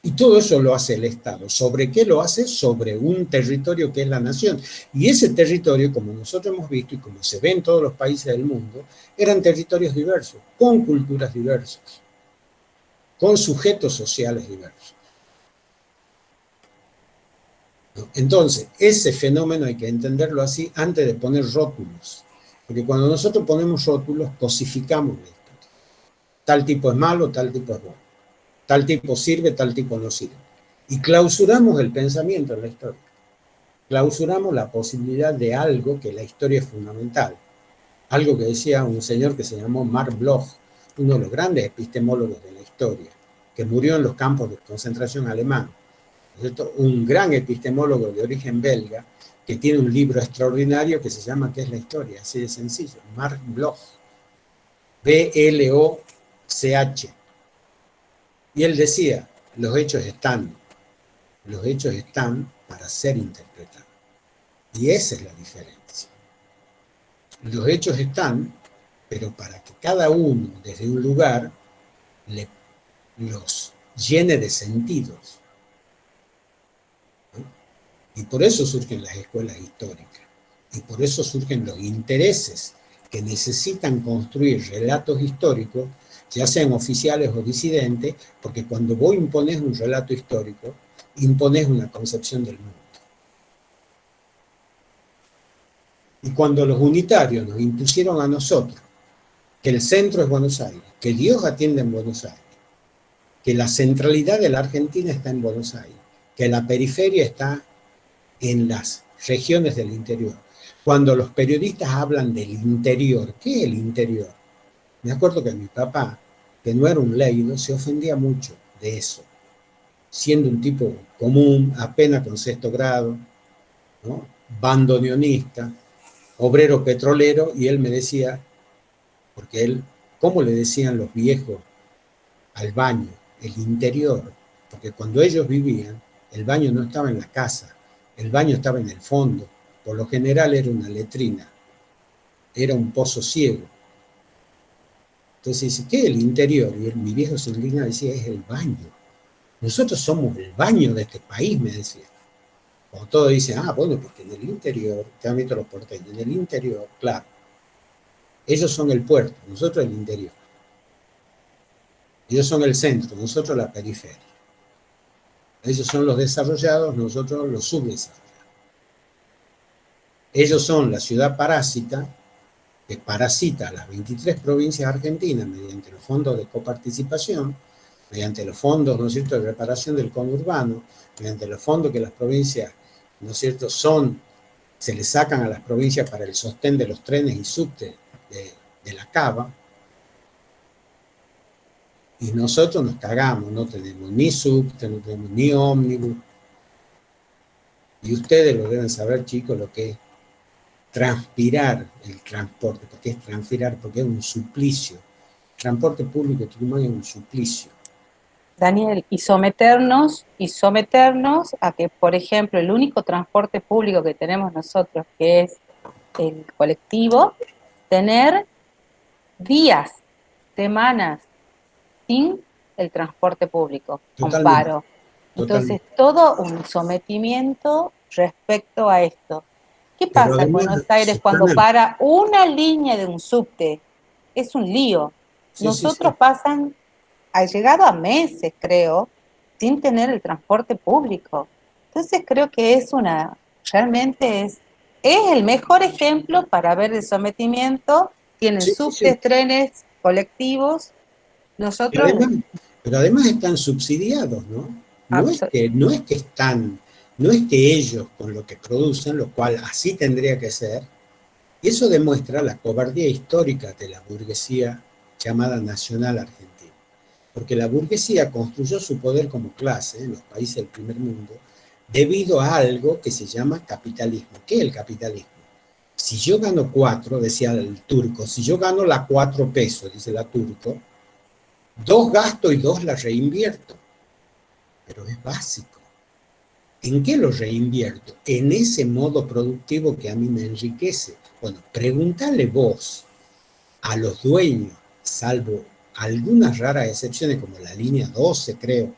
Y todo eso lo hace el Estado. ¿Sobre qué lo hace? Sobre un territorio que es la nación. Y ese territorio, como nosotros hemos visto y como se ve en todos los países del mundo, eran territorios diversos, con culturas diversas, con sujetos sociales diversos. Entonces, ese fenómeno hay que entenderlo así antes de poner rótulos. Porque cuando nosotros ponemos rótulos, cosificamos la historia. Tal tipo es malo, tal tipo es bueno. Tal tipo sirve, tal tipo no sirve. Y clausuramos el pensamiento en la historia. Clausuramos la posibilidad de algo que la historia es fundamental. Algo que decía un señor que se llamó Marc Bloch, uno de los grandes epistemólogos de la historia, que murió en los campos de concentración alemán. Un gran epistemólogo de origen belga, que tiene un libro extraordinario que se llama ¿Qué es la historia? Así de sencillo, Marc Bloch, B-L-O-C-H. Y él decía, los hechos están para ser interpretados. Y esa es la diferencia. Los hechos están, pero para que cada uno desde un lugar los llene de sentidos. ¿No? Y por eso surgen las escuelas históricas. Y por eso surgen los intereses que necesitan construir relatos históricos, ya sean oficiales o disidentes, porque cuando vos impones un relato histórico, impones una concepción del mundo. Y cuando los unitarios nos impusieron a nosotros que el centro es Buenos Aires, que Dios atiende en Buenos Aires, que la centralidad de la Argentina está en Buenos Aires, que la periferia está en las regiones del interior. Cuando los periodistas hablan del interior, ¿qué es el interior? Me acuerdo que mi papá, que no era un leído, se ofendía mucho de eso, siendo un tipo común, apenas con sexto grado, ¿no? Bandoneonista, obrero petrolero, y él me decía, porque él, ¿cómo le decían los viejos al baño? El interior, porque cuando ellos vivían, el baño no estaba en la casa, el baño estaba en el fondo, por lo general era una letrina, era un pozo ciego. Entonces dice, ¿qué es el interior? Y mi viejo se indigna decía, es el baño. Nosotros somos el baño de este país, me decía. Como todos dicen, bueno, porque en el interior, te han visto los porteños, en el interior, claro, ellos son el puerto, nosotros el interior. Ellos son el centro, nosotros la periferia. Ellos son los desarrollados, nosotros los subdesarrollados. Ellos son la ciudad parásita, que parasita a las 23 provincias argentinas mediante los fondos de coparticipación, mediante los fondos, ¿no es cierto?, de reparación del conurbano, mediante los fondos que las provincias, ¿no es cierto?, se les sacan a las provincias para el sostén de los trenes y subtes de la cava, y nosotros nos cagamos, no tenemos ni subte, no tenemos ni ómnibus, y ustedes lo deben saber, chicos, lo que es transpirar el transporte, porque es transpirar, porque es un suplicio. El transporte público de Tucumán es un suplicio. Daniel, y someternos a que, por ejemplo, el único transporte público que tenemos nosotros, que es el colectivo, tener días, semanas sin el transporte público, con Totalmente, paro. Entonces, totalmente. todo un sometimiento respecto a esto. ¿Qué Pero pasa en además, Buenos Aires cuando Susana, para una línea de un subte? Es un lío. sí, sí, Nosotros sí. ha llegado a meses, creo, sin tener el transporte público. Entonces creo que realmente es el mejor ejemplo para ver el sometimiento. Tienen Sí, sí, sí. subtes, trenes, colectivos. Y Nosotros, además, pero además están subsidiados, ¿no? No es que ellos con lo que producen, lo cual así tendría que ser, y eso demuestra la cobardía histórica de la burguesía llamada nacional argentina. Porque la burguesía construyó su poder como clase en los países del primer mundo debido a algo que se llama capitalismo. ¿Qué es el capitalismo? Si yo gano 4, decía el turco, si yo gano la 4 pesos, dice la turco, 2 gasto y 2 la reinvierto. Pero es básico. ¿En qué lo reinvierto? En ese modo productivo que a mí me enriquece. Bueno, pregúntale vos a los dueños, salvo algunas raras excepciones como la línea 12, creo,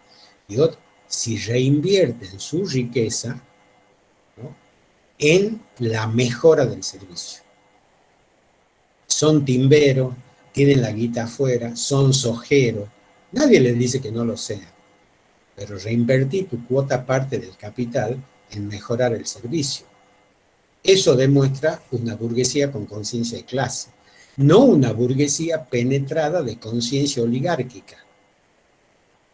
y otros, si reinvierten su riqueza, ¿no?, en la mejora del servicio. Son timberos, tienen la guita afuera, son sojeros, nadie les dice que no lo sean, pero reinvertí tu cuota parte del capital en mejorar el servicio. Eso demuestra una burguesía con conciencia de clase, no una burguesía penetrada de conciencia oligárquica.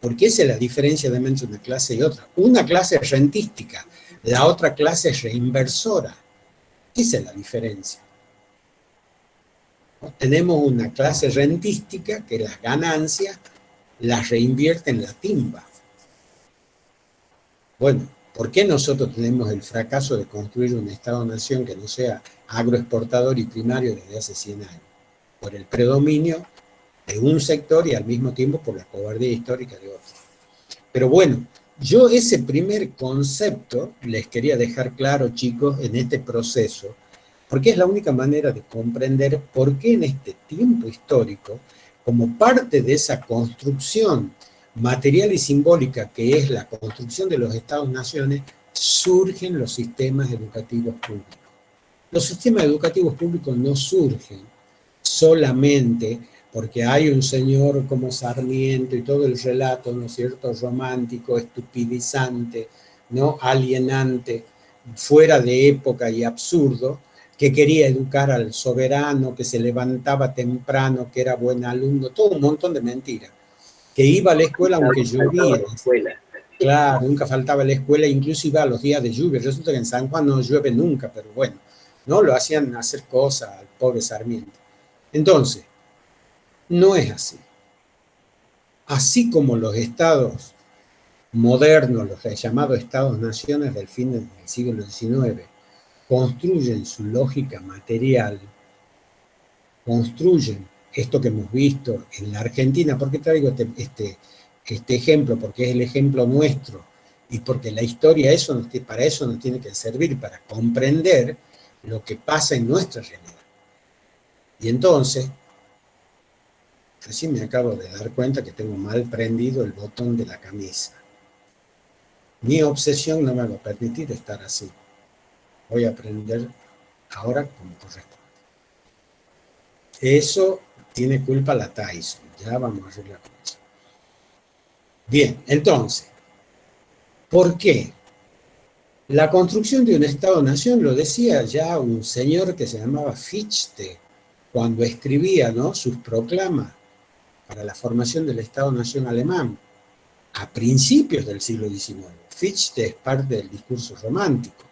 Porque esa es la diferencia de entre una clase y otra. Una clase es rentística, la otra clase es reinversora. Esa es la diferencia. Tenemos una clase rentística que las ganancias las reinvierte en la timba. Bueno, ¿por qué nosotros tenemos el fracaso de construir un Estado-nación que no sea agroexportador y primario desde hace 100 años? Por el predominio de un sector y al mismo tiempo por la cobardía histórica de otro. Pero bueno, yo ese primer concepto les quería dejar claro, chicos, en este proceso, porque es la única manera de comprender por qué en este tiempo histórico, como parte de esa construcción material y simbólica que es la construcción de los Estados-naciones, surgen los sistemas educativos públicos. Los sistemas educativos públicos no surgen solamente porque hay un señor como Sarmiento y todo el relato, ¿no es cierto?, romántico, estupidizante, ¿no?, alienante, fuera de época y absurdo, que quería educar al soberano, que se levantaba temprano, que era buen alumno, todo un montón de mentiras, que iba a la escuela aunque llovía. Claro, nunca faltaba a la escuela, incluso iba a los días de lluvia. Resulta que en San Juan no llueve nunca, pero bueno, no lo hacían hacer cosas al pobre Sarmiento. Entonces, no es así. Así como los estados modernos, los llamados estados-naciones del fin del siglo XIX, construyen su lógica material, construyen esto que hemos visto en la Argentina. ¿Por qué traigo este ejemplo? Porque es el ejemplo nuestro y porque la historia para eso nos tiene que servir, para comprender lo que pasa en nuestra realidad. Y entonces, recién me acabo de dar cuenta que tengo mal prendido el botón de la camisa. Mi obsesión no me va a permitir estar así. Voy a aprender ahora como corresponde. Eso tiene culpa la Tyson. Ya vamos a arreglar con eso. Bien, entonces, ¿por qué? La construcción de un Estado-nación lo decía ya un señor que se llamaba Fichte, cuando escribía, ¿no?, sus proclamas para la formación del Estado-nación alemán, a principios del siglo XIX. Fichte es parte del discurso romántico,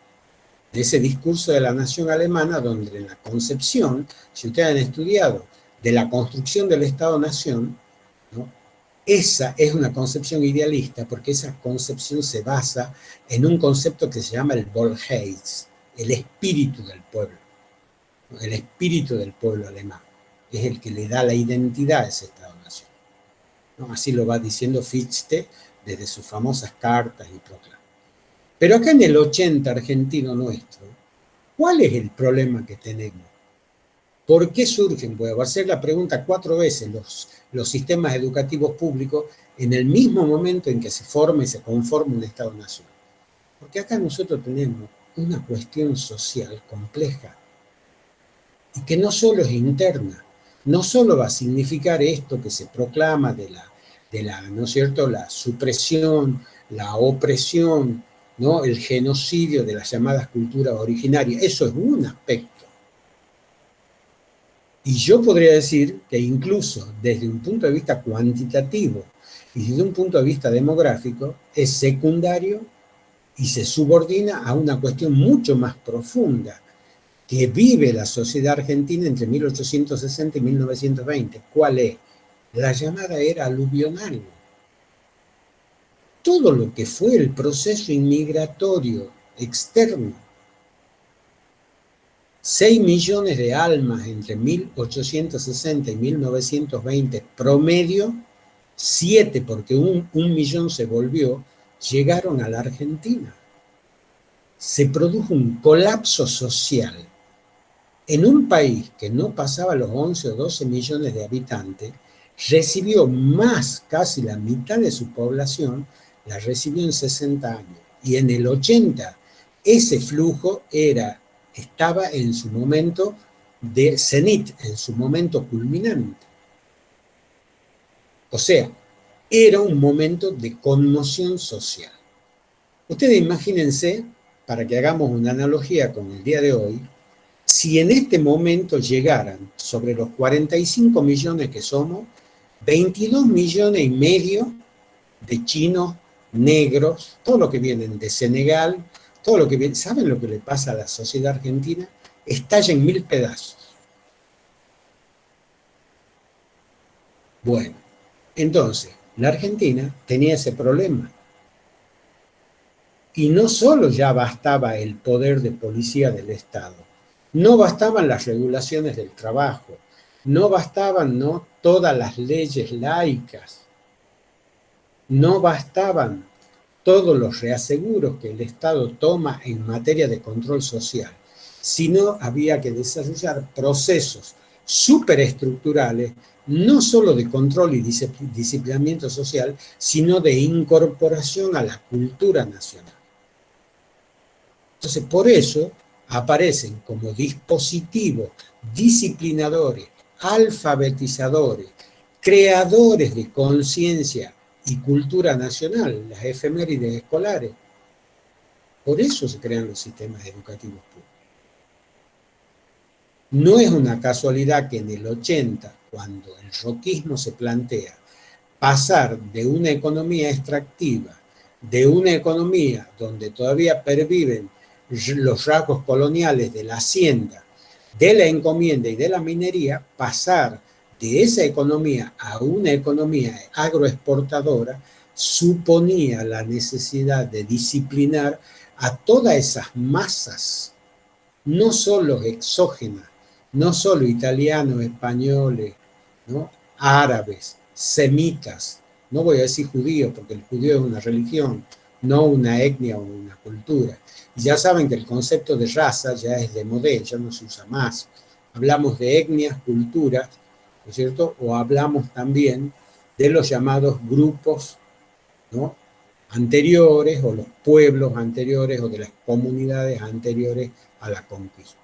de ese discurso de la nación alemana, donde en la concepción, si ustedes han estudiado, de la construcción del Estado-nación, ¿no?, esa es una concepción idealista, porque esa concepción se basa en un concepto que se llama el Volksgeist, el espíritu del pueblo, ¿no?, el espíritu del pueblo alemán, es el que le da la identidad a ese Estado-nación, ¿no? Así lo va diciendo Fichte desde sus famosas cartas y proclamas. Pero acá en el 80 argentino nuestro, ¿cuál es el problema que tenemos? ¿Por qué surgen? Voy a hacer la pregunta 4 veces, los sistemas educativos públicos en el mismo momento en que se forma y se conforma un Estado-nación. Porque acá nosotros tenemos una cuestión social compleja y que no solo es interna, no solo va a significar esto que se proclama de la, ¿no es cierto?, la supresión, la opresión, ¿no?, el genocidio de las llamadas culturas originarias. Eso es un aspecto. Y yo podría decir que incluso desde un punto de vista cuantitativo y desde un punto de vista demográfico es secundario y se subordina a una cuestión mucho más profunda que vive la sociedad argentina entre 1860 y 1920. ¿Cuál es? La llamada era aluvional. Todo lo que fue el proceso inmigratorio externo, 6 millones de almas entre 1860 y 1920 promedio, 7 porque un millón se volvió, llegaron a la Argentina. se produjo un colapso social en un país que no pasaba los 11 o 12 millones de habitantes, recibió más, casi la mitad de su población, la recibió en 60 años. Y en el 80, ese flujo estaba en su momento de cenit, en su momento culminante. O sea, era un momento de conmoción social. Ustedes imagínense, para que hagamos una analogía con el día de hoy, si en este momento llegaran sobre los 45 millones que somos, 22 millones y medio de chinos, negros, todos los que vienen de Senegal, todo lo que viene, ¿saben lo que le pasa a la sociedad argentina? Estalla en 1000 pedazos. Bueno, entonces, la Argentina tenía ese problema. Y no solo ya bastaba el poder de policía del Estado, no bastaban las regulaciones del trabajo, no bastaban todas las leyes laicas, no bastaban todos los reaseguros que el Estado toma en materia de control social, sino había que desarrollar procesos superestructurales, no solo de control y disciplinamiento social, sino de incorporación a la cultura nacional. Entonces, por eso aparecen como dispositivos disciplinadores, alfabetizadores, creadores de conciencia y cultura nacional, las efemérides escolares. Por eso se crean los sistemas educativos públicos. No es una casualidad que en el 80, cuando el roquismo se plantea pasar de una economía extractiva, de una economía donde todavía perviven los rasgos coloniales de la hacienda, de la encomienda y de la minería, pasar de esa economía a una economía agroexportadora suponía la necesidad de disciplinar a todas esas masas, no solo exógenas, no solo italianos, españoles, ¿no? Árabes, semitas, no voy a decir judíos porque el judío es una religión, no una etnia o una cultura. Y ya saben que el concepto de raza ya es de modé, ya no se usa más. Hablamos de etnias, culturas, ¿no es cierto? O hablamos también de los llamados grupos, ¿no? Anteriores, o los pueblos anteriores, o de las comunidades anteriores a la conquista.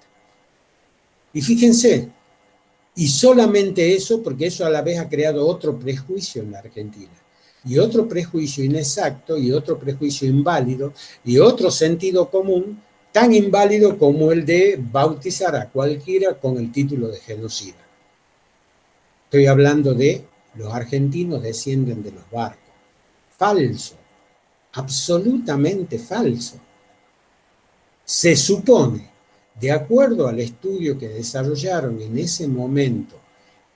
Y fíjense, y solamente eso, porque eso a la vez ha creado otro prejuicio en la Argentina, y otro prejuicio inexacto, y otro prejuicio inválido, y otro sentido común tan inválido como el de bautizar a cualquiera con el título de genocida. Estoy hablando de los argentinos descienden de los barcos. Falso, absolutamente falso. Se supone, de acuerdo al estudio que desarrollaron en ese momento,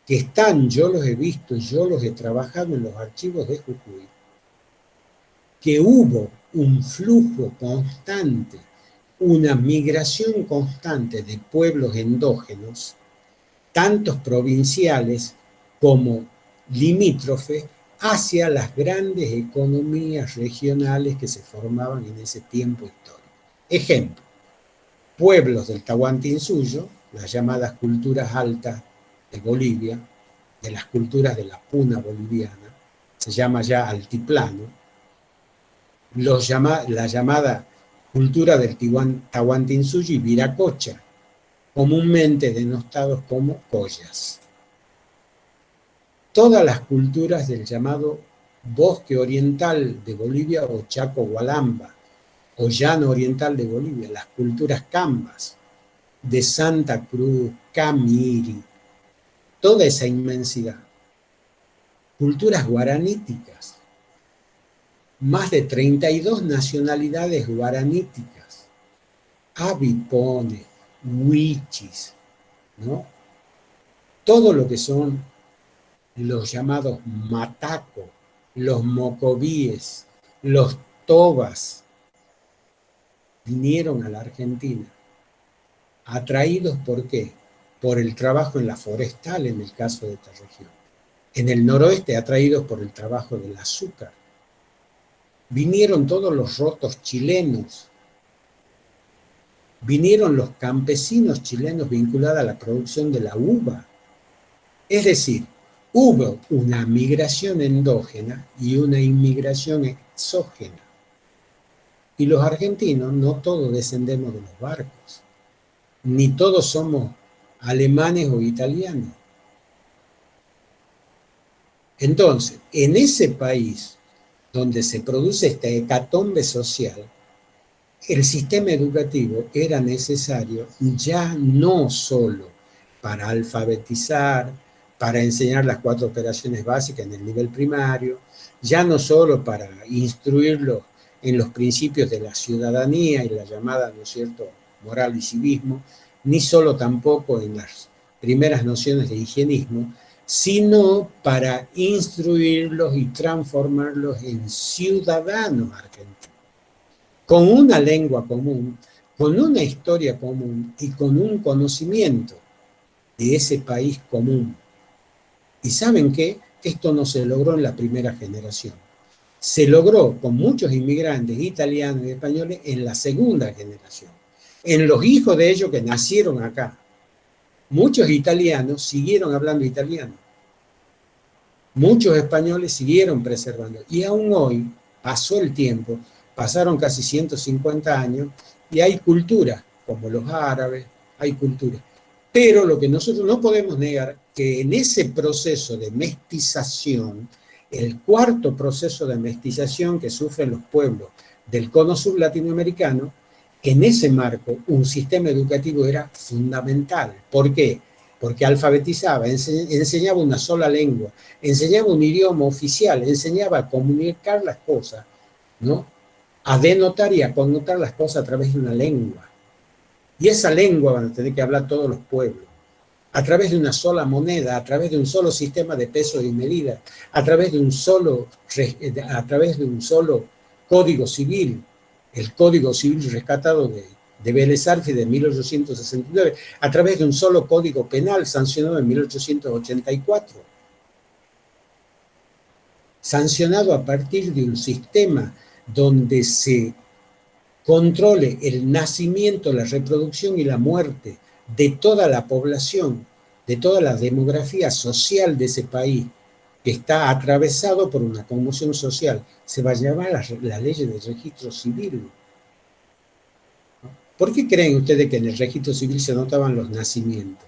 que están, yo los he visto, yo los he trabajado en los archivos de Jujuy, que hubo un flujo constante, una migración constante de pueblos endógenos, tantos provinciales como limítrofes, hacia las grandes economías regionales que se formaban en ese tiempo histórico. Ejemplo, pueblos del Tahuantinsuyo, las llamadas culturas altas de Bolivia, de las culturas de la puna boliviana, se llama ya altiplano, la llamada cultura del Tahuantinsuyo y Viracocha, comúnmente denostados como collas. Todas las culturas del llamado bosque oriental de Bolivia o Chaco Gualamba, o llano oriental de Bolivia, las culturas cambas, de Santa Cruz, Camiri, toda esa inmensidad. Culturas guaraníticas, más de 32 nacionalidades guaraníticas, abipones, huichis, ¿no? Todo lo que son los llamados matacos, los mocovíes, los tobas, vinieron a la Argentina. ¿Atraídos por qué? Por el trabajo en la forestal, en el caso de esta región. En el noroeste, atraídos por el trabajo del azúcar. Vinieron todos los rotos chilenos, vinieron los campesinos chilenos vinculados a la producción de la uva. Es decir, hubo una migración endógena y una inmigración exógena. Y los argentinos no todos descendemos de los barcos, ni todos somos alemanes o italianos. Entonces, en ese país donde se produce esta hecatombe social, el sistema educativo era necesario ya no solo para alfabetizar, para enseñar las 4 operaciones básicas en el nivel primario, ya no solo para instruirlos en los principios de la ciudadanía y la llamada, ¿no es cierto?, moral y civismo, ni solo tampoco en las primeras nociones de higienismo, sino para instruirlos y transformarlos en ciudadanos argentinos, con una lengua común, con una historia común y con un conocimiento de ese país común. ¿Y saben qué? Esto no se logró en la primera generación. Se logró con muchos inmigrantes italianos y españoles en la segunda generación, en los hijos de ellos que nacieron acá. Muchos italianos siguieron hablando italiano. Muchos españoles siguieron preservando. Y aún hoy, pasó el tiempo, pasaron casi 150 años, y hay culturas, como los árabes, hay culturas. Pero lo que nosotros no podemos negar, que en ese proceso de mestización, el cuarto proceso de mestización que sufren los pueblos del cono sur latinoamericano, en ese marco un sistema educativo era fundamental. ¿Por qué? Porque alfabetizaba, enseñaba una sola lengua, enseñaba un idioma oficial, enseñaba a comunicar las cosas, ¿no?, a denotar y a connotar las cosas a través de una lengua. Y esa lengua van a tener que hablar todos los pueblos, a través de una sola moneda, a través de un solo sistema de pesos y medidas, a través de un solo código civil, el Código Civil rescatado de Vélez Arfield de 1869, a través de un solo código penal sancionado en 1884, sancionado a partir de un sistema donde se controle el nacimiento, la reproducción y la muerte de toda la población, de toda la demografía social de ese país, que está atravesado por una conmoción social. Se va a llamar la ley del registro civil. ¿Por qué creen ustedes que en el registro civil se anotaban los nacimientos?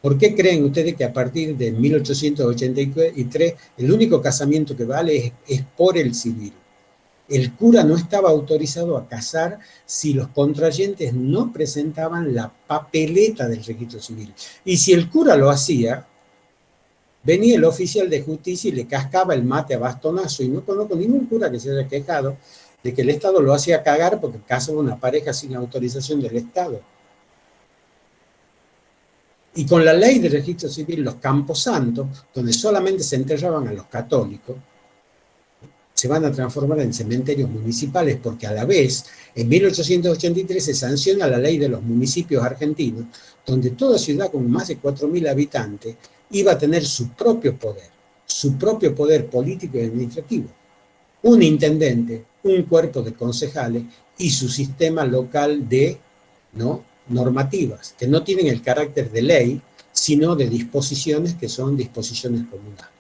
¿Por qué creen ustedes que a partir de 1883 el único casamiento que vale es por el civil? El cura no estaba autorizado a casar si los contrayentes no presentaban la papeleta del registro civil. Y si el cura lo hacía, venía el oficial de justicia y le cascaba el mate a bastonazo. Y no conozco ningún cura que se haya quejado de que el Estado lo hacía cagar porque casaba una pareja sin autorización del Estado. Y con la ley de registro civil, los camposantos, donde solamente se enterraban a los católicos, se van a transformar en cementerios municipales, porque a la vez, en 1883 se sanciona la ley de los municipios argentinos, donde toda ciudad con más de 4.000 habitantes iba a tener su propio poder político y administrativo. Un intendente, un cuerpo de concejales y su sistema local de normativas, que no tienen el carácter de ley, sino de disposiciones que son disposiciones comunales.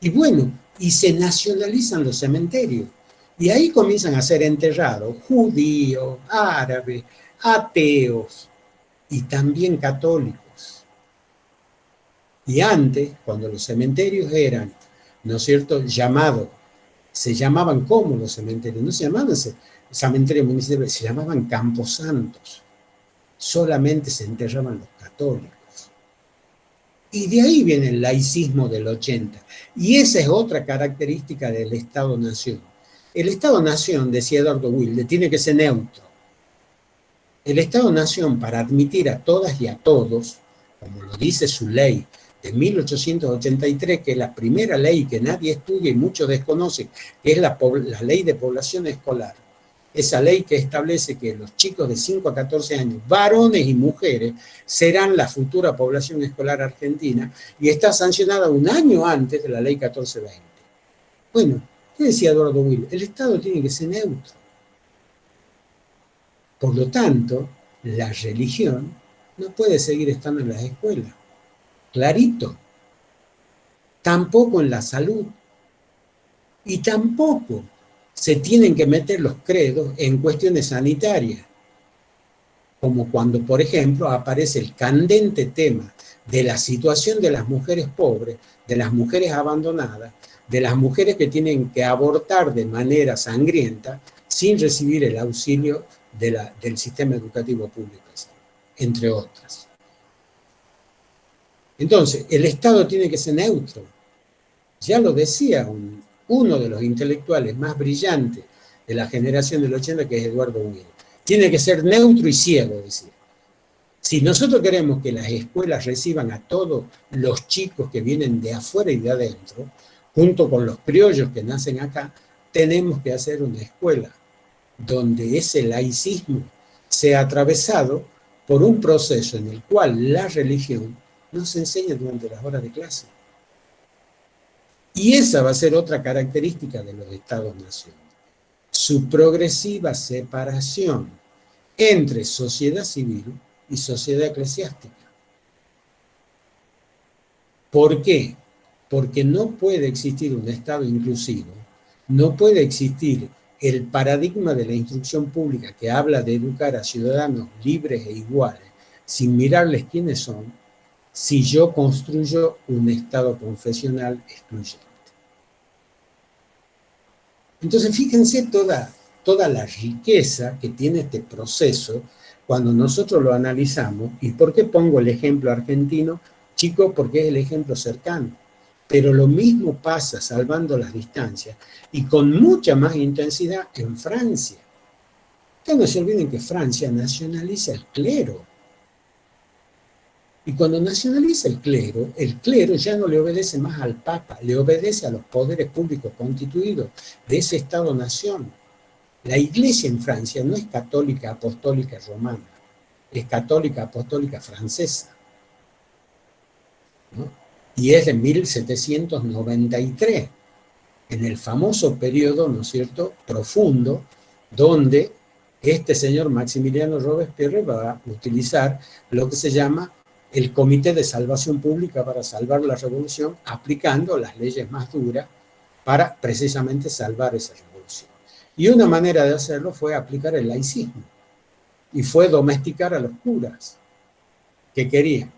Y bueno, y se nacionalizan los cementerios. Y ahí comienzan a ser enterrados judíos, árabes, ateos y también católicos. Y antes, cuando los cementerios eran, ¿no es cierto?, se llamaban como los cementerios, no se llamaban cementerios municipales, se llamaban camposantos. Solamente se enterraban los católicos. Y de ahí viene el laicismo del 80. Y esa es otra característica del Estado-Nación. El Estado-Nación, decía Eduardo Wilde, tiene que ser neutro. El Estado-Nación, para admitir a todas y a todos, como lo dice su ley de 1883, que es la primera ley que nadie estudia y muchos desconocen, que es la ley de población escolar. Esa ley que establece que los chicos de 5 a 14 años, varones y mujeres, serán la futura población escolar argentina, y está sancionada un año antes de la ley 1420. Bueno, ¿qué decía Eduardo Wilde? El Estado tiene que ser neutro. Por lo tanto, la religión no puede seguir estando en las escuelas. Clarito. Tampoco en la salud. Y tampoco se tienen que meter los credos en cuestiones sanitarias, como cuando, por ejemplo, aparece el candente tema de la situación de las mujeres pobres, de las mujeres abandonadas, de las mujeres que tienen que abortar de manera sangrienta sin recibir el auxilio del sistema educativo público, entre otras. Entonces, el Estado tiene que ser neutro. Ya lo decía uno de los intelectuales más brillantes de la generación del 80, que es Eduardo Huil. Tiene que ser neutro y ciego, decía. Si nosotros queremos que las escuelas reciban a todos los chicos que vienen de afuera y de adentro, junto con los criollos que nacen acá, tenemos que hacer una escuela donde ese laicismo sea atravesado por un proceso en el cual la religión no se enseña durante las horas de clase. Y esa va a ser otra característica de los Estados-nación, su progresiva separación entre sociedad civil y sociedad eclesiástica. ¿Por qué? Porque no puede existir un Estado inclusivo, no puede existir el paradigma de la instrucción pública que habla de educar a ciudadanos libres e iguales, sin mirarles quiénes son, si yo construyo un Estado confesional excluyente. Entonces, fíjense toda la riqueza que tiene este proceso cuando nosotros lo analizamos. ¿Y por qué pongo el ejemplo argentino? Chico, porque es el ejemplo cercano. Pero lo mismo pasa, salvando las distancias, y con mucha más intensidad en Francia. Ustedes no se olviden que Francia nacionaliza el clero. Y cuando nacionaliza el clero ya no le obedece más al Papa, le obedece a los poderes públicos constituidos de ese Estado-nación. La Iglesia en Francia no es católica apostólica romana, es católica apostólica francesa, ¿no? Y es de 1793, en el famoso periodo, ¿no es cierto?, profundo, donde este señor Maximiliano Robespierre va a utilizar lo que se llama el Comité de Salvación Pública para salvar la revolución, aplicando las leyes más duras para precisamente salvar esa revolución. Y una manera de hacerlo fue aplicar el laicismo, y fue domesticar a los curas, que querían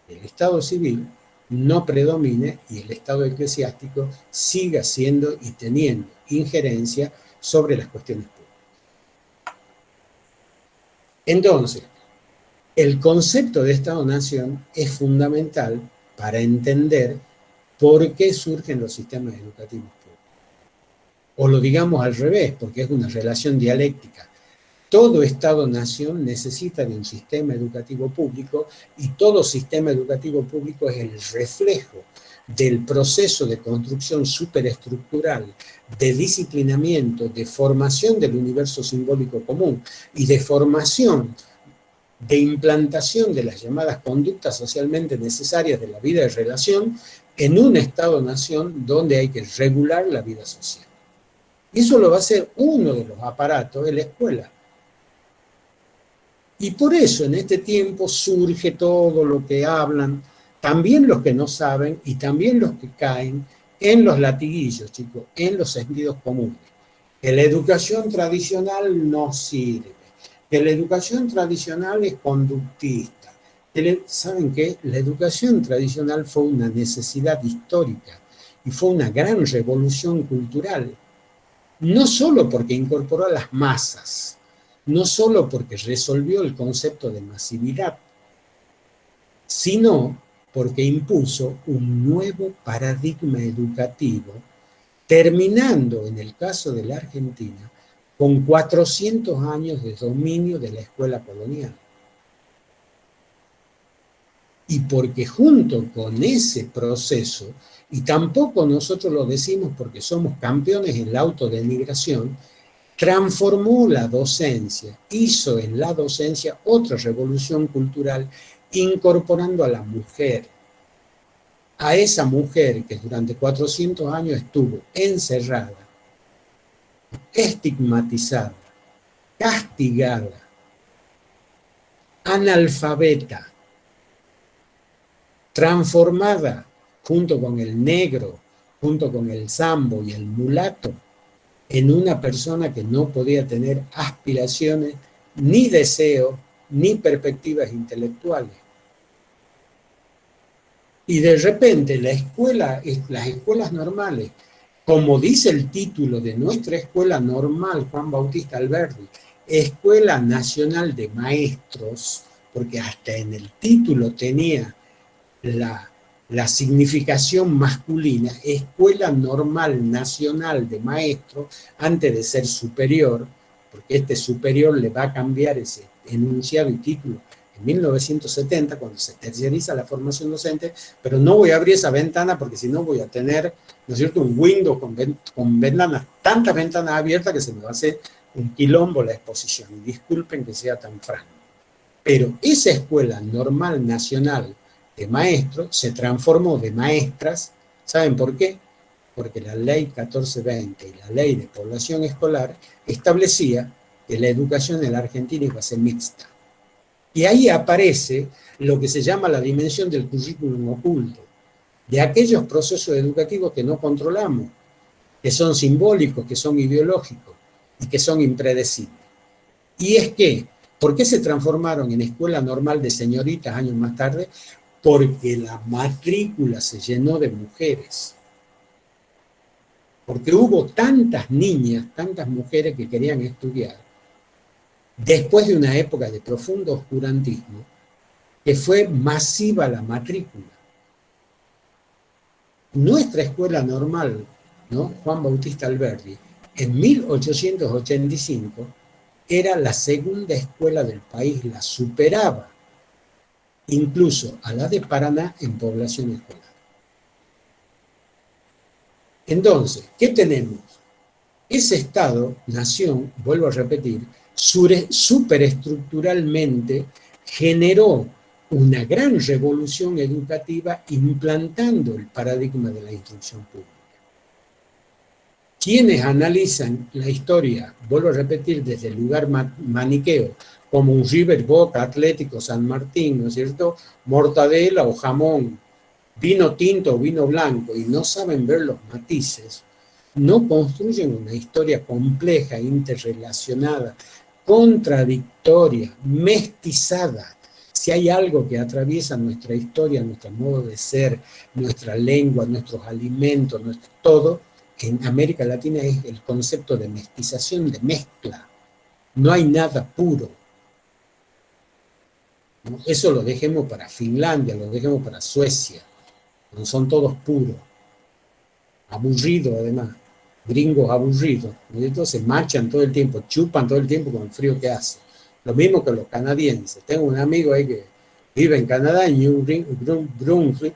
que el Estado civil no predomine y el Estado eclesiástico siga siendo y teniendo injerencia sobre las cuestiones públicas. Entonces, el concepto de Estado-nación es fundamental para entender por qué surgen los sistemas educativos públicos. O lo digamos al revés, porque es una relación dialéctica. Todo Estado-nación necesita de un sistema educativo público y todo sistema educativo público es el reflejo del proceso de construcción superestructural, de disciplinamiento, de formación del universo simbólico común y de formación de implantación de las llamadas conductas socialmente necesarias de la vida de relación en un Estado-nación donde hay que regular la vida social. Y eso lo va a hacer uno de los aparatos de la escuela. Y por eso en este tiempo surge todo lo que hablan, también los que no saben y también los que caen en los latiguillos, chicos, en los sentidos comunes. Que la educación tradicional no sirve, que la educación tradicional es conductista. ¿Saben qué? La educación tradicional fue una necesidad histórica y fue una gran revolución cultural, no solo porque incorporó a las masas, no solo porque resolvió el concepto de masividad, sino porque impuso un nuevo paradigma educativo, terminando, en el caso de la Argentina, con 400 años de dominio de la escuela colonial. Y porque junto con ese proceso, y tampoco nosotros lo decimos porque somos campeones en la autodenigración, transformó la docencia, hizo en la docencia otra revolución cultural, incorporando a la mujer, a esa mujer que durante 400 años estuvo encerrada, estigmatizada, castigada, analfabeta, transformada junto con el negro, junto con el sambo y el mulato, en una persona que no podía tener aspiraciones, ni deseos, ni perspectivas intelectuales. Y de repente las escuelas normales, como dice el título de nuestra escuela normal, Juan Bautista Alberdi, Escuela Nacional de Maestros, porque hasta en el título tenía la significación masculina, Escuela Normal Nacional de Maestros, antes de ser superior, porque este superior le va a cambiar ese enunciado y título en 1970, cuando se terciariza la formación docente, pero no voy a abrir esa ventana porque si no voy a tener, ¿no es cierto?, un Windows con ventanas, tantas ventanas abiertas que se me va a hacer un quilombo la exposición. Y disculpen que sea tan franco. Pero esa Escuela Normal Nacional de Maestros se transformó de maestras, ¿saben por qué? Porque la ley 1420 y la ley de población escolar establecía que la educación en la Argentina iba a ser mixta. Y ahí aparece lo que se llama la dimensión del currículum oculto, de aquellos procesos educativos que no controlamos, que son simbólicos, que son ideológicos y que son impredecibles. Y es que, ¿por qué se transformaron en escuela normal de señoritas años más tarde? Porque la matrícula se llenó de mujeres. Porque hubo tantas niñas, tantas mujeres que querían estudiar, después de una época de profundo oscurantismo, que fue masiva la matrícula. Nuestra escuela normal, ¿no?, Juan Bautista Alberdi, en 1885, era la segunda escuela del país, la superaba incluso a la de Paraná en población escolar. Entonces, ¿qué tenemos? Ese Estado-nación, vuelvo a repetir, superestructuralmente generó una gran revolución educativa implantando el paradigma de la instrucción pública. Quienes analizan la historia, vuelvo a repetir, desde el lugar maniqueo, como un River Boca, Atlético, San Martín, ¿no es cierto?, mortadela o jamón, vino tinto o vino blanco, y no saben ver los matices, no construyen una historia compleja, interrelacionada, contradictoria, mestizada. Si hay algo que atraviesa nuestra historia, nuestro modo de ser, nuestra lengua, nuestros alimentos, nuestro todo, en América Latina es el concepto de mestización, de mezcla. No hay nada puro, ¿no? Eso lo dejemos para Finlandia, lo dejemos para Suecia, no son todos puros, aburridos además, gringos aburridos, ¿no? Entonces marchan todo el tiempo, chupan todo el tiempo con el frío que hace. Lo mismo que los canadienses. Tengo un amigo ahí que vive en Canadá, en New Brunswick,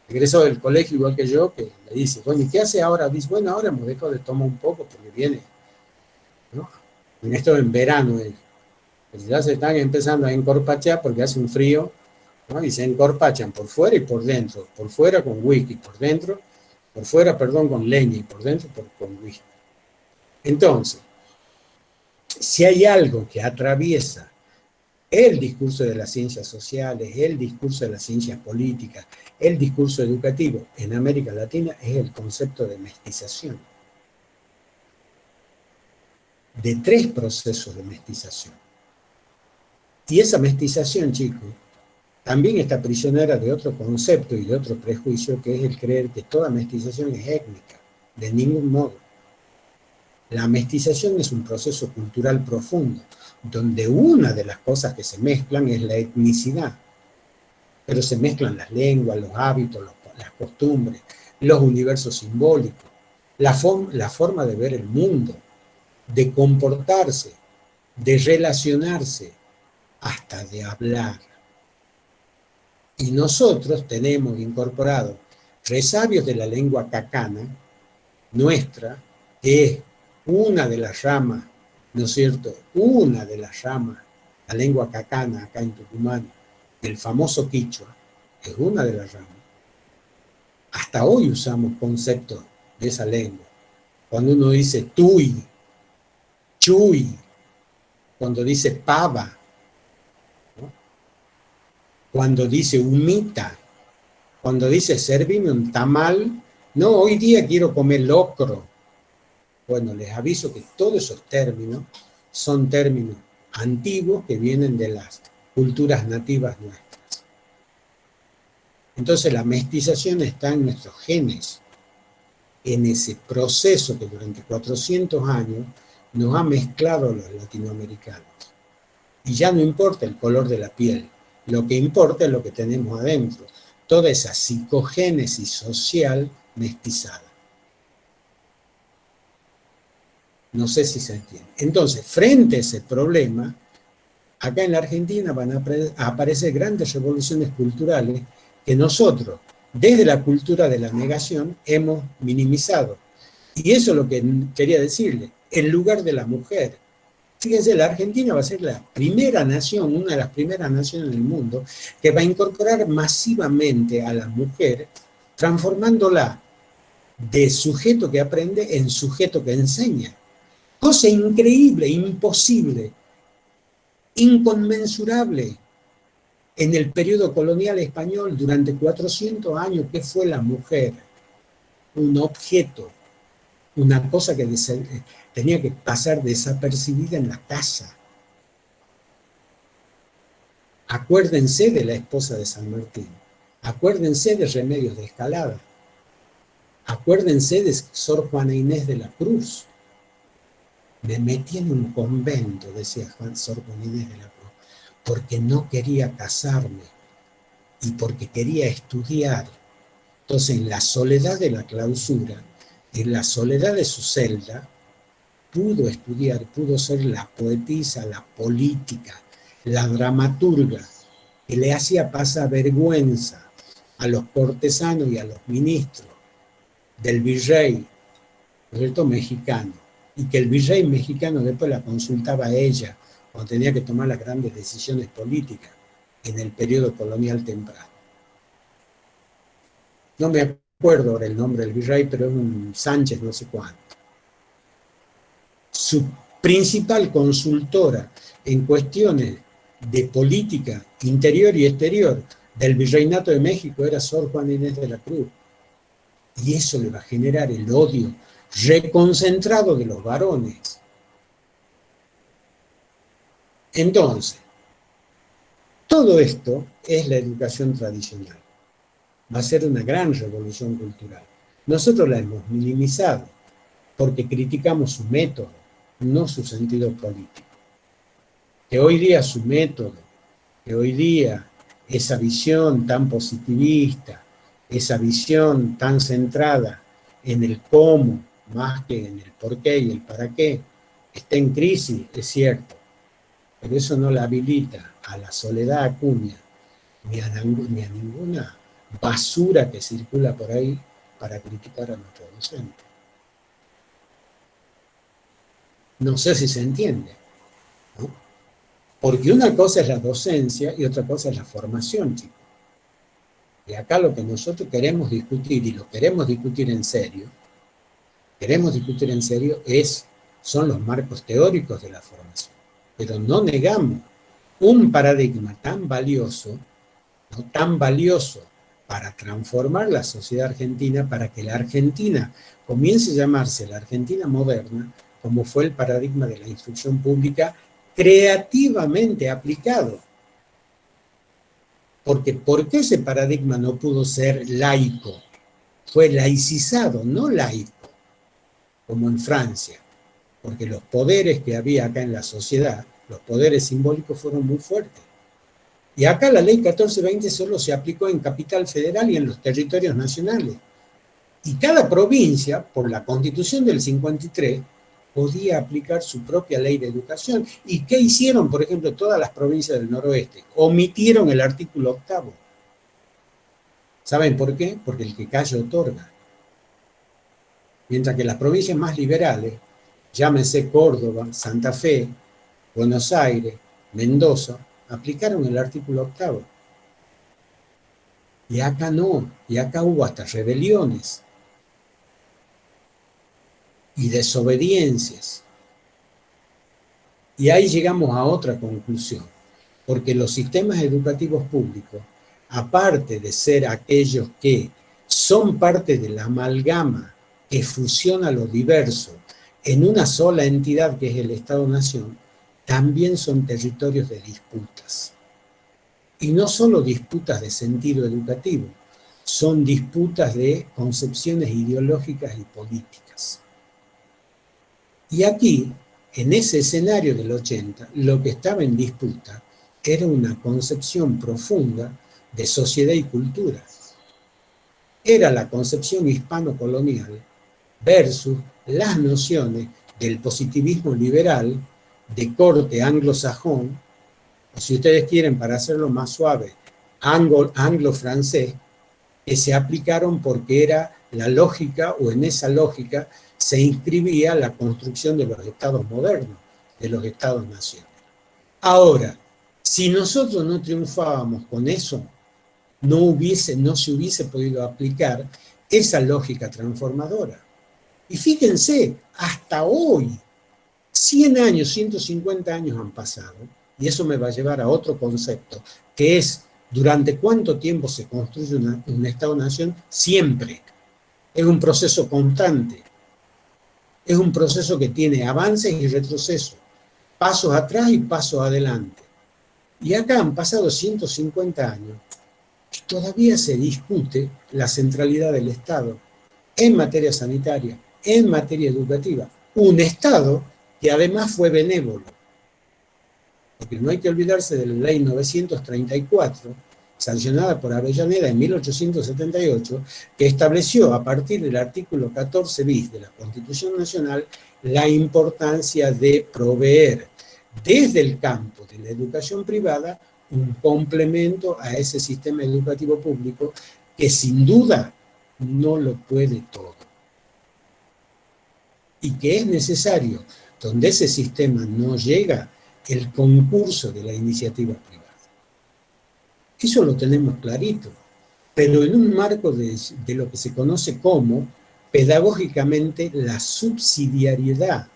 egresó del colegio igual que yo, que le dice, bueno, ¿y qué hace ahora? Dice, bueno, ahora hemos dejado de tomar un poco porque viene, ¿no?, en esto en verano, pues ya se están empezando a encorpachar porque hace un frío, ¿no?, y se encorpachan por fuera y por dentro, por fuera con whisky, por fuera, perdón, con leña y por dentro con whisky. Entonces, si hay algo que atraviesa el discurso de las ciencias sociales, el discurso de las ciencias políticas, el discurso educativo en América Latina, es el concepto de mestización. De 3 procesos de mestización. Y esa mestización, chicos, también está prisionera de otro concepto y de otro prejuicio, que es el creer que toda mestización es étnica. De ningún modo. La mestización es un proceso cultural profundo, donde una de las cosas que se mezclan es la etnicidad. Pero se mezclan las lenguas, los hábitos, las costumbres, los universos simbólicos, la forma de ver el mundo, de comportarse, de relacionarse, hasta de hablar. Y nosotros tenemos incorporado resabios de la lengua cacana nuestra, que es una de las ramas, ¿no es cierto?, una de las ramas, la lengua cacana acá en Tucumán, el famoso quichua, es una de las ramas. Hasta hoy usamos conceptos de esa lengua. Cuando uno dice tuy, chuy, cuando dice pava, ¿no?, cuando dice humita, cuando dice servime un tamal, no, hoy día quiero comer locro. Bueno, les aviso que todos esos términos son términos antiguos que vienen de las culturas nativas nuestras. Entonces la mestización está en nuestros genes, en ese proceso que durante 400 años nos ha mezclado a los latinoamericanos. Y ya no importa el color de la piel, lo que importa es lo que tenemos adentro, toda esa psicogénesis social mestizada. No sé si se entiende. Entonces, frente a ese problema, acá en la Argentina van a aparecer grandes revoluciones culturales que nosotros, desde la cultura de la negación, hemos minimizado. Y eso es lo que quería decirle, el lugar de la mujer. Fíjense, la Argentina va a ser la primera nación, una de las primeras naciones del mundo, que va a incorporar masivamente a la mujer, transformándola de sujeto que aprende en sujeto que enseña. Cosa increíble, imposible, inconmensurable. En el periodo colonial español, durante 400 años, ¿qué fue la mujer? Un objeto, una cosa que tenía que pasar desapercibida en la casa. Acuérdense de la esposa de San Martín, acuérdense de Remedios de Escalada, acuérdense de Sor Juana Inés de la Cruz. Me metí en un convento, decía Sor Juana Inés de la Cruz, porque no quería casarme y porque quería estudiar. Entonces, en la soledad de la clausura, en la soledad de su celda, pudo estudiar, pudo ser la poetisa, la política, la dramaturga, que le hacía pasar vergüenza a los cortesanos y a los ministros del virrey, ¿no es cierto?, mexicano, y que el virrey mexicano después la consultaba a ella cuando tenía que tomar las grandes decisiones políticas en el periodo colonial temprano. No me acuerdo ahora el nombre del virrey, pero es un Sánchez no sé cuánto. Su principal consultora en cuestiones de política interior y exterior del Virreinato de México era Sor Juana Inés de la Cruz. Y eso le va a generar el odio reconcentrado de los varones. Entonces, todo esto es la educación tradicional. Va a ser una gran revolución cultural. Nosotros la hemos minimizado porque criticamos su método, no su sentido político. Que hoy día su método, que hoy día esa visión tan positivista, esa visión tan centrada en el cómo, más que en el por qué y el para qué, está en crisis, es cierto, pero eso no la habilita a la Soledad Acuña, ni a ninguna basura que circula por ahí para criticar a nuestro docente. No sé si se entiende, ¿no? Porque una cosa es la docencia y otra cosa es la formación, chicos. Y acá lo que nosotros queremos discutir, y lo queremos discutir en serio, son los marcos teóricos de la formación. Pero no negamos un paradigma tan valioso, ¿no?, tan valioso para transformar la sociedad argentina, para que la Argentina comience a llamarse la Argentina moderna, como fue el paradigma de la instrucción pública creativamente aplicado. Porque ¿por qué ese paradigma no pudo ser laico? Fue laicizado, no laico, como en Francia, porque los poderes que había acá en la sociedad, los poderes simbólicos fueron muy fuertes. Y acá la ley 1420 solo se aplicó en Capital Federal y en los territorios nacionales. Y cada provincia, por la Constitución del 53, podía aplicar su propia ley de educación. ¿Y qué hicieron, por ejemplo, todas las provincias del noroeste? Omitieron el artículo 8º. ¿Saben por qué? Porque el que calla otorga. Mientras que las provincias más liberales, llámese Córdoba, Santa Fe, Buenos Aires, Mendoza, aplicaron el artículo 8º. Y acá no, y acá hubo hasta rebeliones y desobediencias. Y ahí llegamos a otra conclusión. porque los sistemas educativos públicos, aparte de ser aquellos que son parte de la amalgama que fusiona lo diverso en una sola entidad que es el Estado-Nación, también son territorios de disputas. Y no solo disputas de sentido educativo, son disputas de concepciones ideológicas y políticas. Y aquí, en ese escenario del 80, lo que estaba en disputa era una concepción profunda de sociedad y cultura. Era la concepción hispano-colonial versus las nociones del positivismo liberal de corte anglosajón, o si ustedes quieren, para hacerlo más suave, anglo-francés, que se aplicaron porque era la lógica, o en esa lógica se inscribía la construcción de los estados modernos, de los estados-naciones. Ahora, si nosotros no triunfábamos con eso, no se hubiese podido aplicar esa lógica transformadora. Y fíjense, hasta hoy, 100 años, 150 años han pasado, y eso me va a llevar a otro concepto, que es durante cuánto tiempo se construye un Estado-Nación. Siempre. Es un proceso constante. Es un proceso que tiene avances y retrocesos, pasos atrás y pasos adelante. Y acá han pasado 150 años y todavía se discute la centralidad del Estado en materia sanitaria, en materia educativa. Un Estado que además fue benévolo. Porque no hay que olvidarse de la ley 934, sancionada por Avellaneda en 1878, que estableció a partir del artículo 14 bis de la Constitución Nacional la importancia de proveer desde el campo de la educación privada un complemento a ese sistema educativo público que sin duda no lo puede todo. Y que es necesario, donde ese sistema no llega, el concurso de la iniciativa privada. Eso lo tenemos clarito, pero en un marco de lo que se conoce como, pedagógicamente, la subsidiariedad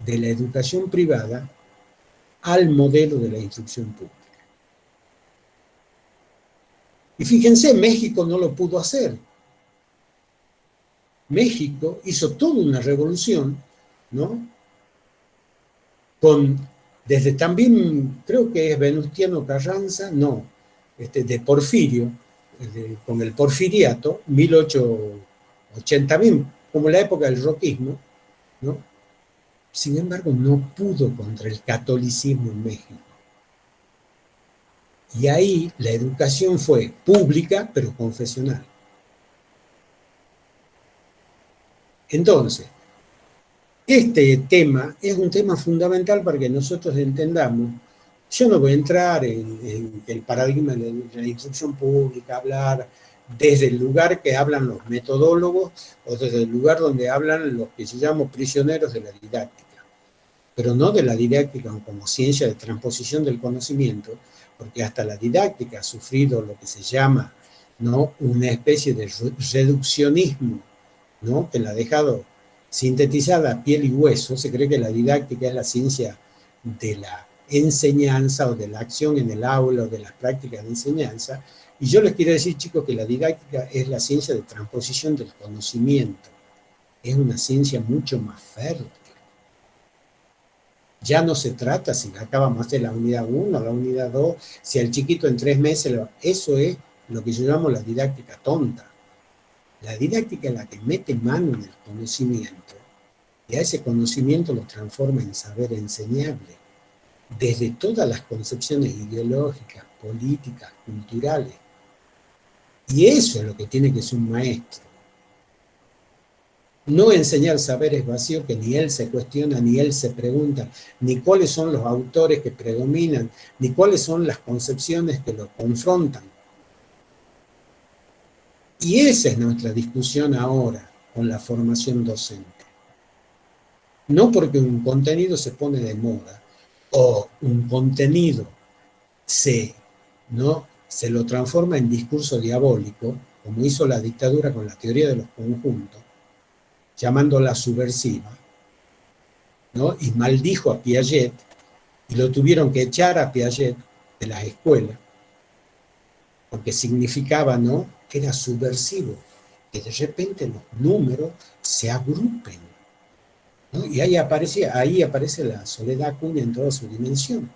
de la educación privada al modelo de la instrucción pública. Y fíjense, México no lo pudo hacer. México hizo toda una revolución, ¿no? Desde también, creo que es Venustiano Carranza, no, de Porfirio, con el porfiriato, 1880, bien, como la época del roquismo, ¿no? Sin embargo, no pudo contra el catolicismo en México. Y ahí la educación fue pública, pero confesional. Entonces, este tema es un tema fundamental para que nosotros entendamos. Yo no voy a entrar en el paradigma de la instrucción pública, hablar desde el lugar que hablan los metodólogos o desde el lugar donde hablan los que se llaman prisioneros de la didáctica, pero no de la didáctica como ciencia de transposición del conocimiento, porque hasta la didáctica ha sufrido lo que se llama, ¿no?, una especie de reduccionismo, ¿no?, que la ha dejado sintetizada a piel y hueso. Se cree que la didáctica es la ciencia de la enseñanza o de la acción en el aula o de las prácticas de enseñanza. Y yo les quiero decir, chicos, que la didáctica es la ciencia de transposición del conocimiento. Es una ciencia mucho más fértil. Ya no se trata si acabamos de la unidad 1, la unidad 2, si al chiquito en 3 meses, eso es lo que yo llamo la didáctica tonta. La didáctica es la que mete mano en el conocimiento y a ese conocimiento lo transforma en saber enseñable, desde todas las concepciones ideológicas, políticas, culturales. Y eso es lo que tiene que ser un maestro. No enseñar saberes vacíos que ni él se cuestiona, ni él se pregunta, ni cuáles son los autores que predominan, ni cuáles son las concepciones que lo confrontan. Y esa es nuestra discusión ahora con la formación docente. No porque un contenido se pone de moda o un contenido se lo transforma en discurso diabólico, como hizo la dictadura con la teoría de los conjuntos, llamándola subversiva, ¿no?, y maldijo a Piaget, y lo tuvieron que echar a Piaget de las escuelas, porque significaba, ¿no?, que era subversivo, que de repente los números se agrupen, ¿no? Y ahí aparece la Soledad Acuña en toda su dimensión.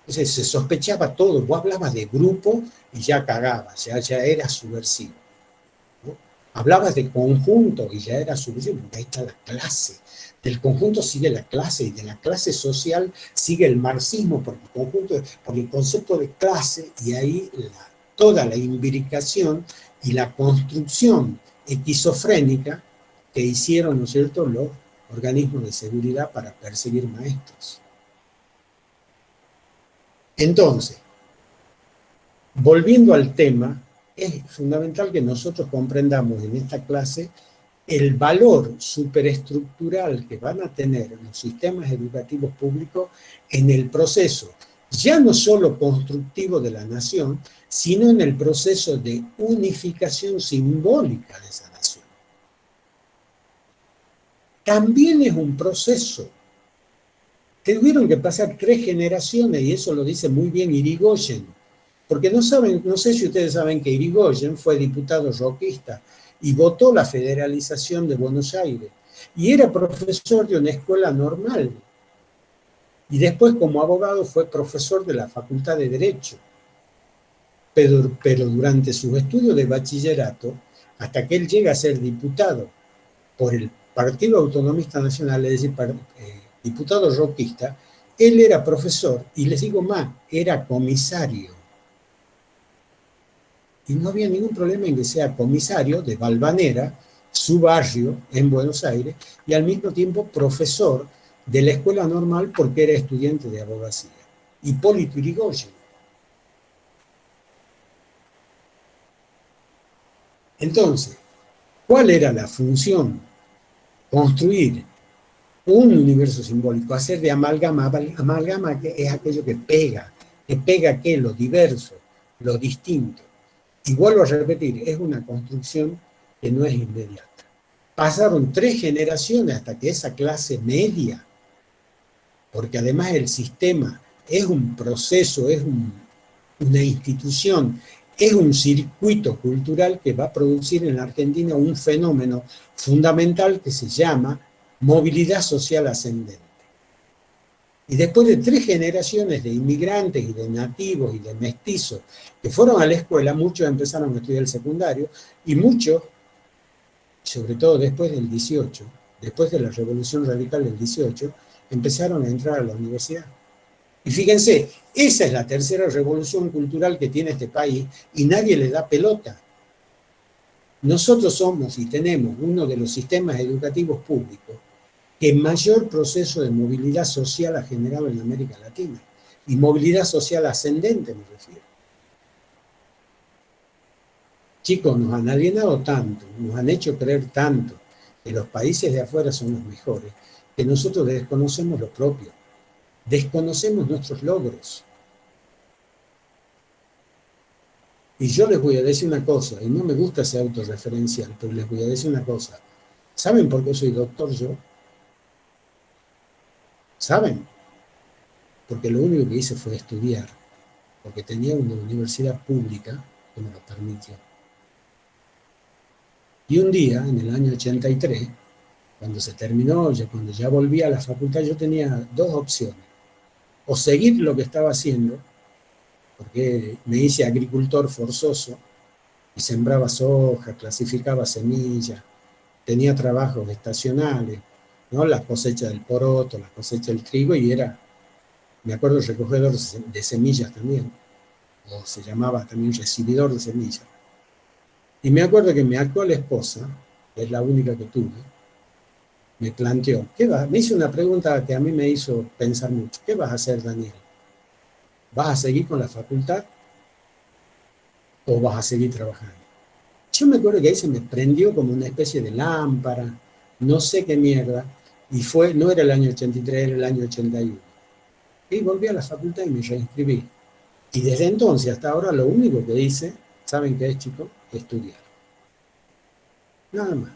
Entonces se sospechaba todo, vos hablabas de grupo y ya cagabas, ya era subversivo, ¿no? Hablabas de conjunto y ya era subversivo, porque ahí está la clase. Del conjunto sigue la clase, y de la clase social sigue el marxismo, por el concepto de clase, y ahí toda la imbricación y la construcción esquizofrénica que hicieron, ¿no es cierto?, los organismos de seguridad para perseguir maestros. Entonces, volviendo al tema, es fundamental que nosotros comprendamos en esta clase el valor superestructural que van a tener los sistemas educativos públicos en el proceso, ya no solo constructivo de la nación, sino en el proceso de unificación simbólica de esa nación. También es un proceso. Tuvieron que pasar 3 generaciones, y eso lo dice muy bien Irigoyen, porque no sé si ustedes saben que Irigoyen fue diputado roquista y votó la federalización de Buenos Aires, y era profesor de una escuela normal, y después como abogado fue profesor de la Facultad de Derecho, pero durante sus estudios de bachillerato, hasta que él llega a ser diputado por el Partido Autonomista Nacional, es decir, diputado roquista, él era profesor, y les digo más, era comisario. Y no había ningún problema en que sea comisario de Valvanera, su barrio en Buenos Aires, y al mismo tiempo profesor de la escuela normal porque era estudiante de abogacía. Hipólito Yrigoyen. Entonces, ¿cuál era la función? Construir un universo simbólico, hacer de amalgama que es aquello que pega ¿qué? Lo diverso, lo distinto. Y vuelvo a repetir, es una construcción que no es inmediata. Pasaron 3 generaciones hasta que esa clase media, porque además el sistema es un proceso, es una institución, es un circuito cultural que va a producir en la Argentina un fenómeno fundamental que se llama movilidad social ascendente. Y después de 3 generaciones de inmigrantes y de nativos y de mestizos que fueron a la escuela, muchos empezaron a estudiar el secundario, y muchos, sobre todo después del 18, después de la Revolución Radical del 18, empezaron a entrar a la universidad. Y fíjense, esa es la tercera revolución cultural que tiene este país, y nadie le da pelota. Nosotros somos y tenemos uno de los sistemas educativos públicos que mayor proceso de movilidad social ha generado en América Latina. Y movilidad social ascendente me refiero. Chicos, nos han alienado tanto, nos han hecho creer tanto que los países de afuera son los mejores, que nosotros desconocemos lo propio, desconocemos nuestros logros. Y yo les voy a decir una cosa, y no me gusta ser autorreferencial, pero les voy a decir una cosa. ¿Saben por qué soy doctor yo? ¿Saben? Porque lo único que hice fue estudiar, porque tenía una universidad pública que me lo permitió. Y un día, en el año 83, cuando se terminó, cuando ya volví a la facultad, yo tenía 2 opciones. O seguir lo que estaba haciendo, porque me hice agricultor forzoso, y sembraba soja, clasificaba semillas, tenía trabajos estacionales, ¿no? La cosecha del poroto, la cosecha del trigo, y me acuerdo, recogedor de semillas también, o se llamaba también recibidor de semillas. Y me acuerdo que mi actual esposa, que es la única que tuve, me planteó, me hizo una pregunta que a mí me hizo pensar mucho. ¿Qué vas a hacer, Daniel? ¿Vas a seguir con la facultad o vas a seguir trabajando? Yo me acuerdo que ahí se me prendió como una especie de lámpara, no sé qué mierda, y no era el año 83, era el año 81. Y volví a la facultad y me reinscribí. Y desde entonces hasta ahora lo único que hice, ¿saben qué es, chicos? Estudiar. Nada más.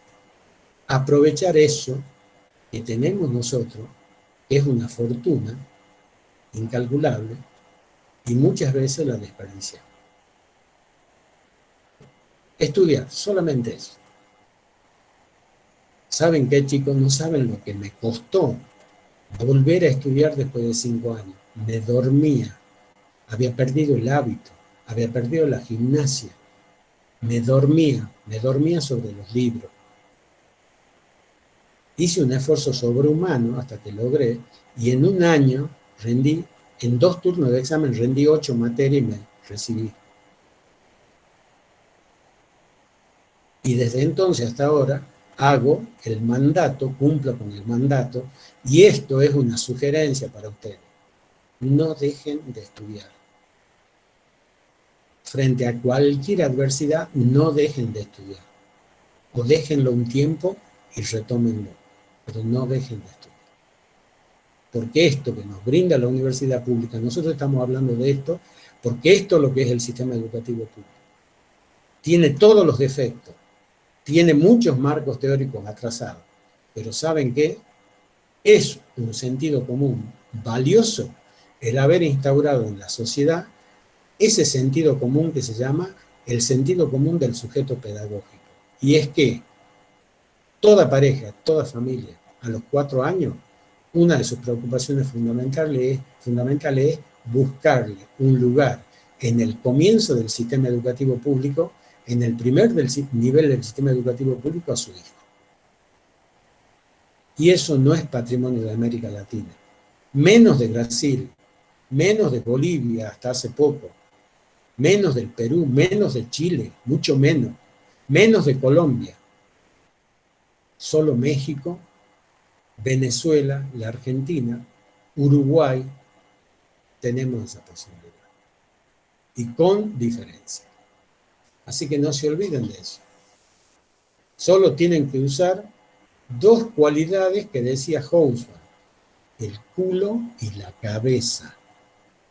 Aprovechar eso que tenemos nosotros, que es una fortuna incalculable, y muchas veces la desperdiciamos. Estudiar, solamente eso. ¿Saben qué, chicos? No saben lo que me costó volver a estudiar después de 5 años. Me dormía, había perdido el hábito, había perdido la gimnasia, me dormía sobre los libros. Hice un esfuerzo sobrehumano hasta que logré, y en un año rendí, en 2 turnos de examen rendí 8 materias y me recibí. Y desde entonces hasta ahora hago el mandato, cumplo con el mandato, y esto es una sugerencia para ustedes. No dejen de estudiar. Frente a cualquier adversidad, no dejen de estudiar. O déjenlo un tiempo y retómenlo, pero no dejen de estudiar. Porque esto que nos brinda la universidad pública, nosotros estamos hablando de esto, porque esto es lo que es el sistema educativo público. Tiene todos los defectos, tiene muchos marcos teóricos atrasados, pero ¿saben qué? Es un sentido común valioso el haber instaurado en la sociedad ese sentido común que se llama el sentido común del sujeto pedagógico. Y es que toda pareja, toda familia, a los 4 años, una de sus preocupaciones fundamentales es buscarle un lugar en el comienzo del sistema educativo público, en el primer nivel del sistema educativo público a su hijo. Y eso no es patrimonio de América Latina, menos de Brasil, menos de Bolivia hasta hace poco, menos del Perú, menos de Chile, mucho menos de Colombia. Solo México, Venezuela, la Argentina, Uruguay, tenemos esa posibilidad. Y con diferencia. Así que no se olviden de eso. Solo tienen que usar 2 cualidades que decía Houseman: el culo y la cabeza.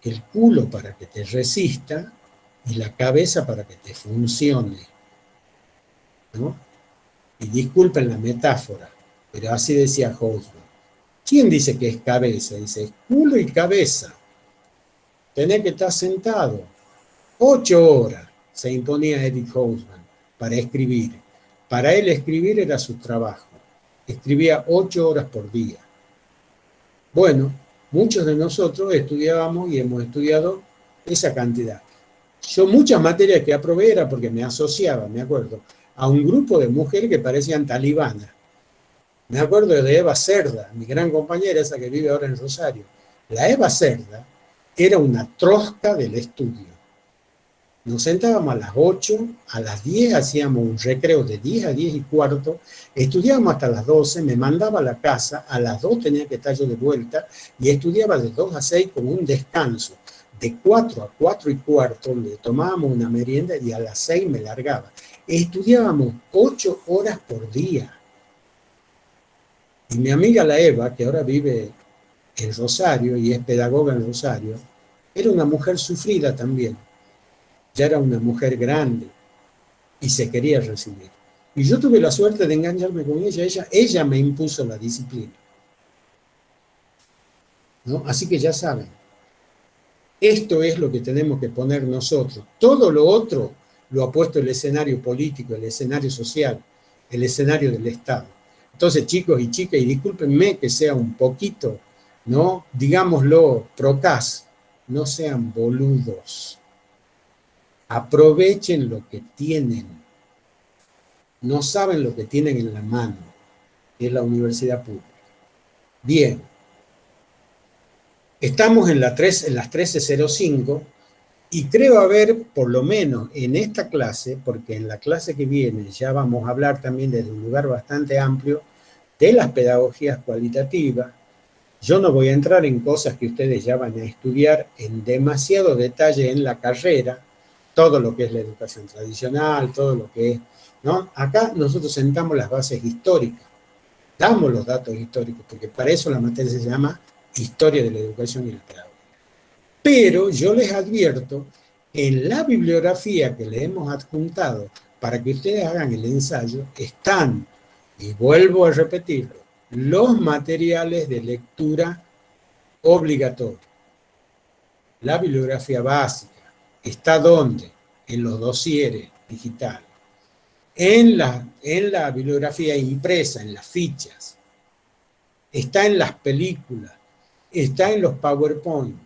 El culo para que te resista y la cabeza para que te funcione, ¿no? Y disculpen la metáfora, pero así decía Houseman. ¿Quién dice que es cabeza? Dice culo y cabeza. Tenés que estar sentado. 8 horas se imponía Edith Houseman para escribir. Para él escribir era su trabajo. Escribía 8 horas por día. Bueno, muchos de nosotros estudiábamos y hemos estudiado esa cantidad. Yo muchas materias que aprobé era porque me asociaba, me acuerdo, a un grupo de mujeres que parecían talibanas. Me acuerdo de Eva Cerda, mi gran compañera, esa que vive ahora en Rosario. La Eva Cerda era una trosca del estudio. Nos sentábamos a las 8, a las 10 hacíamos un recreo de 10 a 10 y cuarto, estudiábamos hasta las 12, me mandaba a la casa, a las 2 tenía que estar yo de vuelta y estudiaba de 2 a 6 con un descanso. De 4 a 4 y cuarto le tomábamos una merienda y a las 6 me largaba. Estudiábamos 8 horas por día. Y mi amiga la Eva, que ahora vive en Rosario y es pedagoga en Rosario, era una mujer sufrida también. Ya era una mujer grande y se quería recibir. Y yo tuve la suerte de engañarme con ella. Ella me impuso la disciplina, ¿no? Así que ya saben, esto es lo que tenemos que poner nosotros. Todo lo otro lo ha puesto el escenario político, el escenario social, el escenario del Estado. Entonces, chicos y chicas, y discúlpenme que sea un poquito, ¿no? Digámoslo, procas, no sean boludos. Aprovechen lo que tienen. No saben lo que tienen en la mano, que es la universidad pública. Bien. Estamos en las 13:05 y creo haber, por lo menos en esta clase, porque en la clase que viene ya vamos a hablar también desde un lugar bastante amplio de las pedagogías cualitativas. Yo no voy a entrar en cosas que ustedes ya van a estudiar en demasiado detalle en la carrera, todo lo que es la educación tradicional, todo lo que es, ¿no? Acá nosotros sentamos las bases históricas, damos los datos históricos, porque para eso la materia se llama Historia de la Educación y la Pedagogía. Pero yo les advierto, en la bibliografía que le hemos adjuntado para que ustedes hagan el ensayo, están, y vuelvo a repetirlo, los materiales de lectura obligatorios. la bibliografía básica. ¿Está dónde? En los dosieres digitales. En la bibliografía impresa, en las fichas. Está en las películas. Está en los PowerPoint.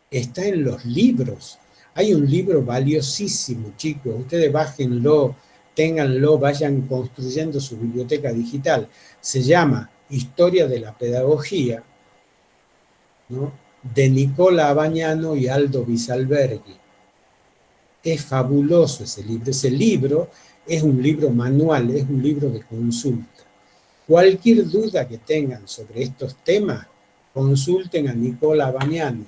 Está en los libros. Hay un libro valiosísimo, chicos. Ustedes bájenlo, ténganlo, vayan construyendo su biblioteca digital. Se llama Historia de la Pedagogía, ¿no?, de Nicola Abagnano y Aldo Bisalberghi. Es fabuloso ese libro. Ese libro es un libro manual, es un libro de consulta. Cualquier duda que tengan sobre estos temas, consulten a Nicola Abagnano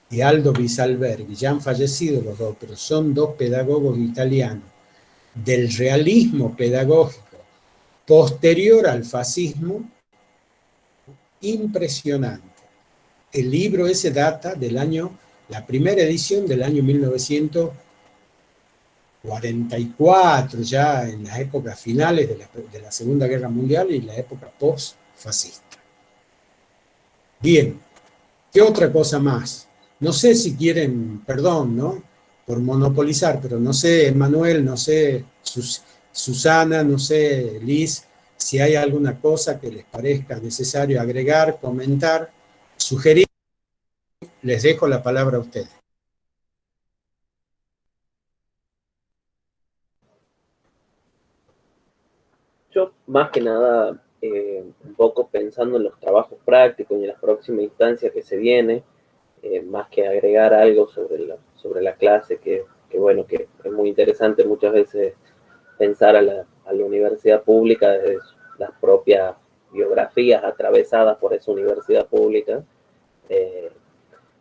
y Aldo Bisalberghi. Ya han fallecido los dos, pero son dos pedagogos italianos del realismo pedagógico posterior al fascismo, impresionante. El libro ese data del año, la primera edición del año 1944, ya en las épocas finales de la Segunda Guerra Mundial y la época post-fascista. Bien, ¿qué otra cosa más? No sé si quieren, perdón, ¿no?, por monopolizar, pero no sé, Manuel, no sé, Susana, no sé, Liz, si hay alguna cosa que les parezca necesario agregar, comentar, sugerir. Les dejo la palabra a ustedes. Yo, más que nada, un poco pensando en los trabajos prácticos y en la próxima instancia que se viene, más que agregar algo sobre la clase, bueno, que es muy interesante muchas veces pensar a la universidad pública desde las propias biografías atravesadas por esa universidad pública,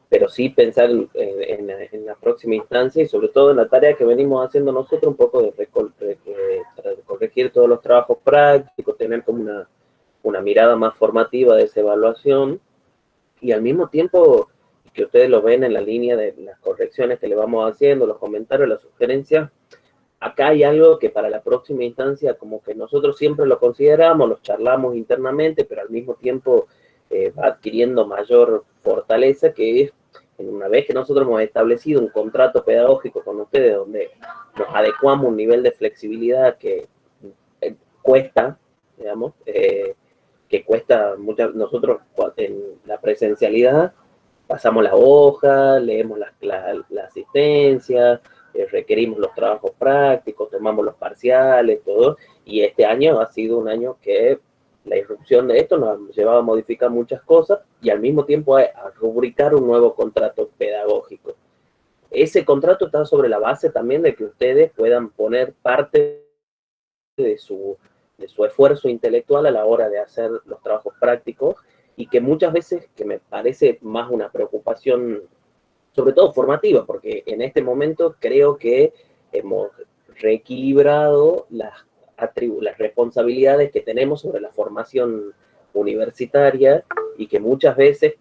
pero sí pensar en la próxima instancia y sobre todo en la tarea que venimos haciendo nosotros, un poco de corregir todos los trabajos prácticos, tener como una mirada más formativa de esa evaluación y al mismo tiempo que ustedes lo ven en la línea de las correcciones que le vamos haciendo, los comentarios, las sugerencias. Acá hay algo que para la próxima instancia como que nosotros siempre lo consideramos, lo charlamos internamente, pero al mismo tiempo va adquiriendo mayor fortaleza, que es, una vez que nosotros hemos establecido un contrato pedagógico con ustedes, donde nos adecuamos a un nivel de flexibilidad que cuesta, digamos, que cuesta mucho. Nosotros en la presencialidad pasamos la hoja, leemos la asistencia, requerimos los trabajos prácticos, tomamos los parciales, todo, y este año ha sido un año que la irrupción de esto nos ha llevado a modificar muchas cosas y al mismo tiempo a rubricar un nuevo contrato pedagógico. Ese contrato está sobre la base también de que ustedes puedan poner parte de su esfuerzo intelectual a la hora de hacer los trabajos prácticos y que muchas veces, que me parece más una preocupación, sobre todo formativa, porque en este momento creo que hemos reequilibrado las responsabilidades que tenemos sobre la formación universitaria y que muchas veces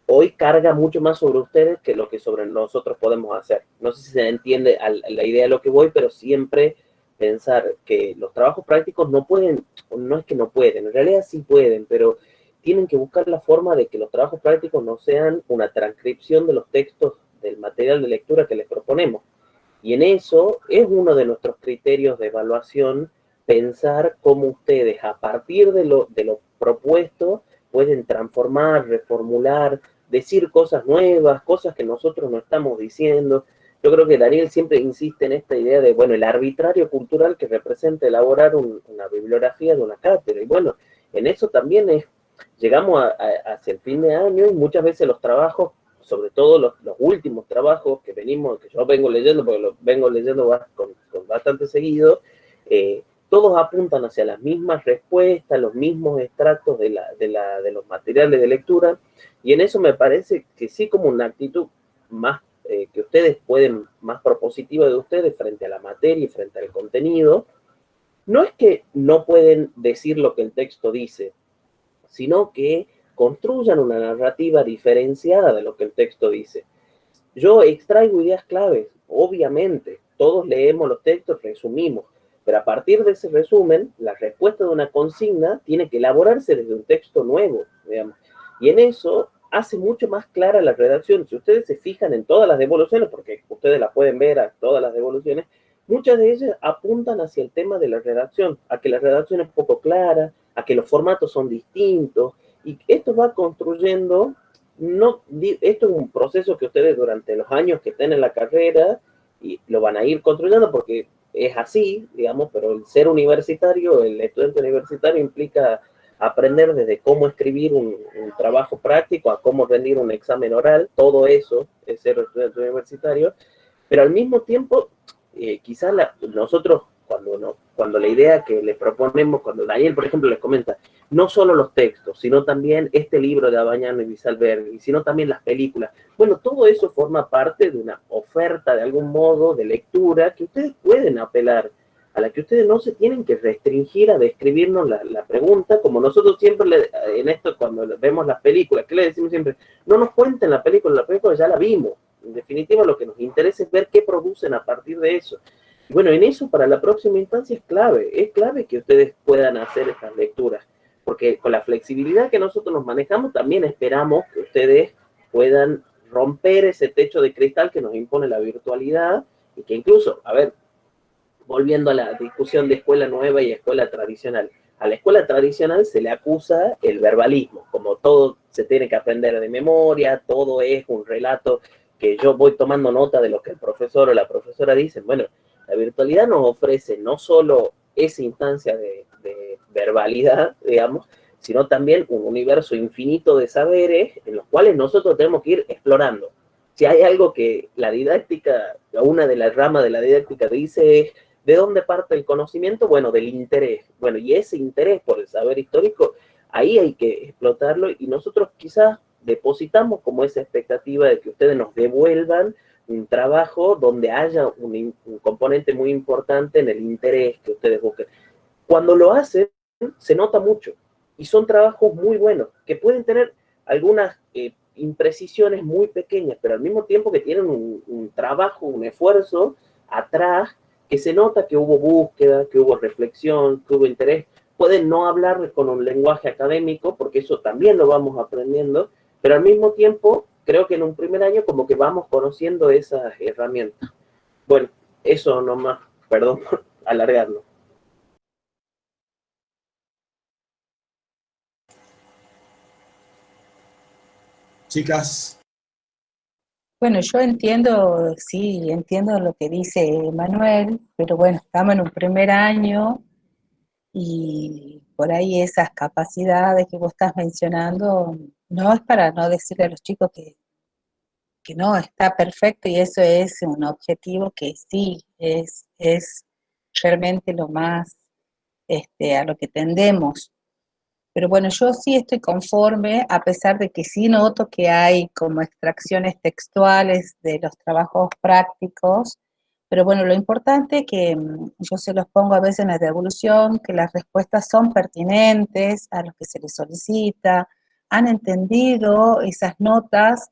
hoy carga mucho más sobre ustedes que lo que sobre nosotros podemos hacer. No sé si se entiende la idea de lo que voy, pero siempre pensar que los trabajos prácticos no pueden, no es que no pueden, en realidad sí pueden, pero tienen que buscar la forma de que los trabajos prácticos no sean una transcripción de los textos del material de lectura que les proponemos. Y en eso es uno de nuestros criterios de evaluación, pensar cómo ustedes, a partir de lo propuesto, pueden transformar, reformular, decir cosas nuevas, cosas que nosotros no estamos diciendo. Yo creo que Daniel siempre insiste en esta idea de, bueno, el arbitrario cultural que representa elaborar una bibliografía de una cátedra. Y bueno, en eso también llegamos hacia el fin de año y muchas veces los trabajos, sobre todo los últimos trabajos que yo vengo leyendo, porque los vengo leyendo con bastante seguido, todos apuntan hacia las mismas respuestas, los mismos extractos de los materiales de lectura, y en eso me parece que sí, como una actitud más que ustedes pueden, más propositiva de ustedes frente a la materia y frente al contenido, no es que no pueden decir lo que el texto dice, sino que construyan una narrativa diferenciada de lo que el texto dice. Yo extraigo ideas claves, obviamente, todos leemos los textos, resumimos, pero a partir de ese resumen, la respuesta de una consigna tiene que elaborarse desde un texto nuevo, digamos. Y en eso hace mucho más clara la redacción. Si ustedes se fijan en todas las devoluciones, porque ustedes las pueden ver a todas las devoluciones, muchas de ellas apuntan hacia el tema de la redacción, a que la redacción es poco clara, a que los formatos son distintos, y esto va construyendo, esto es un proceso que ustedes durante los años que estén en la carrera, y lo van a ir construyendo porque es así, digamos, pero el ser universitario, el estudiante universitario implica aprender desde cómo escribir un trabajo práctico a cómo rendir un examen oral, todo eso es ser estudiante universitario, pero al mismo tiempo, quizás nosotros, cuando la idea que les proponemos, cuando Daniel, por ejemplo, les comenta, no solo los textos, sino también este libro de Abañano y Visalberghi, sino también las películas, bueno, todo eso forma parte de una oferta de algún modo de lectura que ustedes pueden apelar, a la que ustedes no se tienen que restringir a describirnos la pregunta, como nosotros siempre en esto, cuando vemos las películas, ¿qué le decimos siempre? No nos cuenten la película ya la vimos. En definitiva, lo que nos interesa es ver qué producen a partir de eso. Y bueno, en eso para la próxima instancia es clave que ustedes puedan hacer estas lecturas, porque con la flexibilidad que nosotros nos manejamos, también esperamos que ustedes puedan romper ese techo de cristal que nos impone la virtualidad, y que incluso, a ver, volviendo a la discusión de escuela nueva y escuela tradicional, a la escuela tradicional se le acusa el verbalismo, como todo se tiene que aprender de memoria, todo es un relato que yo voy tomando nota de lo que el profesor o la profesora dicen. Bueno, la virtualidad nos ofrece no solo esa instancia de verbalidad, digamos, sino también un universo infinito de saberes en los cuales nosotros tenemos que ir explorando. Si hay algo que la didáctica, una de las ramas de la didáctica dice es, ¿de dónde parte el conocimiento? Bueno, del interés. Bueno, y ese interés por el saber histórico, ahí hay que explotarlo, y nosotros quizás depositamos como esa expectativa de que ustedes nos devuelvan un trabajo donde haya un componente muy importante en el interés que ustedes busquen. Cuando lo hacen, se nota mucho, y son trabajos muy buenos, que pueden tener algunas imprecisiones muy pequeñas, pero al mismo tiempo que tienen un trabajo, un esfuerzo atrás, que se nota que hubo búsqueda, que hubo reflexión, que hubo interés. Pueden no hablar con un lenguaje académico, porque eso también lo vamos aprendiendo, pero al mismo tiempo, creo que en un primer año como que vamos conociendo esas herramientas. Bueno, eso nomás, perdón por alargarlo. Chicas. Bueno, yo entiendo, sí, entiendo lo que dice Manuel, pero bueno, estamos en un primer año y por ahí esas capacidades que vos estás mencionando, no es para no decirle a los chicos que no, está perfecto y eso es un objetivo que sí, es realmente lo más a lo que tendemos. Pero bueno, yo sí estoy conforme, a pesar de que sí noto que hay como extracciones textuales de los trabajos prácticos, pero bueno, lo importante es que yo se los pongo a veces en la devolución, que las respuestas son pertinentes a lo que se les solicita, han entendido esas notas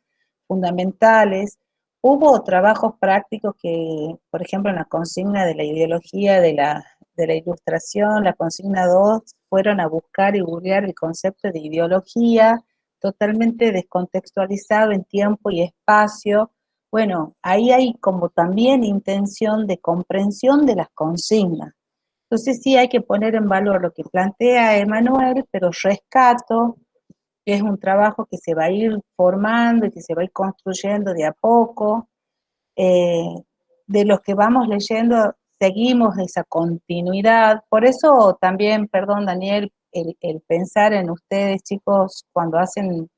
fundamentales. Hubo trabajos prácticos que, por ejemplo, en la consigna de la ideología de la ilustración, la consigna 2 fueron a buscar y googlear el concepto de ideología, totalmente descontextualizado en tiempo y espacio. Bueno, ahí hay como también intención de comprensión de las consignas. Entonces sí hay que poner en valor lo que plantea Emanuel, pero rescato que es un trabajo que se va a ir formando y que se va a ir construyendo de a poco. Eh, de los que vamos leyendo, seguimos esa continuidad. Por eso también, perdón Daniel, el pensar en ustedes, chicos, cuando hacen,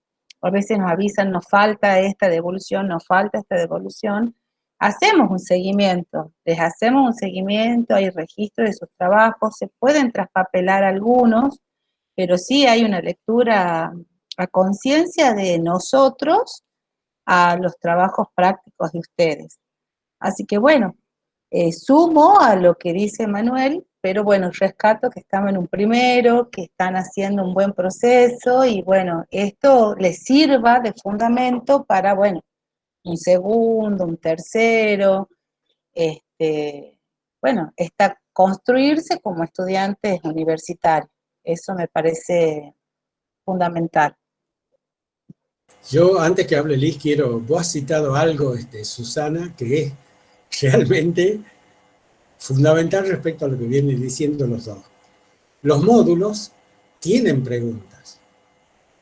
a veces nos avisan, nos falta esta devolución, nos falta esta devolución, hacemos un seguimiento, les hacemos un seguimiento, hay registro de sus trabajos, se pueden traspapelar algunos, pero sí hay una lectura a conciencia de nosotros a los trabajos prácticos de ustedes. Así que bueno, sumo a lo que dice Manuel, pero bueno, rescato que estamos en un primero, que están haciendo un buen proceso y bueno, esto les sirva de fundamento para, bueno, un segundo, un tercero, bueno, construirse como estudiantes universitarios. Eso me parece fundamental. Yo, antes que hable Liz, vos has citado algo, Susana, que es realmente fundamental respecto a lo que vienen diciendo los dos. Los módulos tienen preguntas,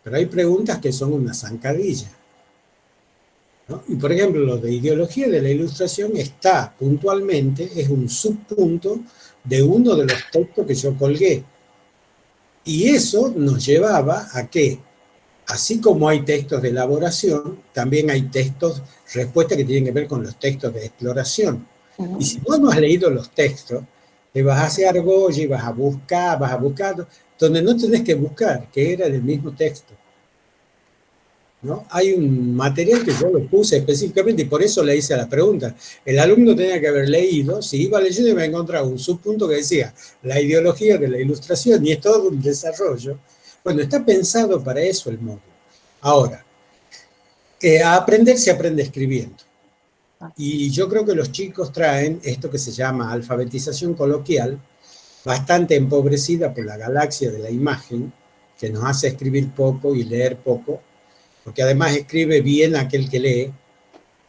pero hay preguntas que son una zancadilla, ¿no? Y por ejemplo, lo de ideología de la ilustración está puntualmente, es un subpunto de uno de los textos que yo colgué. Y eso nos llevaba a que, así como hay textos de elaboración, también hay textos, respuestas que tienen que ver con los textos de exploración. Y si vos no has leído los textos, te vas a hacer argolla y vas a buscar, donde no tenés que buscar, que era del mismo texto, ¿no? Hay un material que yo lo puse específicamente y por eso le hice la pregunta. El alumno tenía que haber leído, si iba leyendo iba a encontrar un subpunto que decía la ideología de la ilustración, y es todo un desarrollo. Bueno, está pensado para eso el módulo. Ahora, a aprender se aprende escribiendo. Y yo creo que los chicos traen esto que se llama alfabetización coloquial, bastante empobrecida por la galaxia de la imagen, que nos hace escribir poco y leer poco, porque además escribe bien aquel que lee,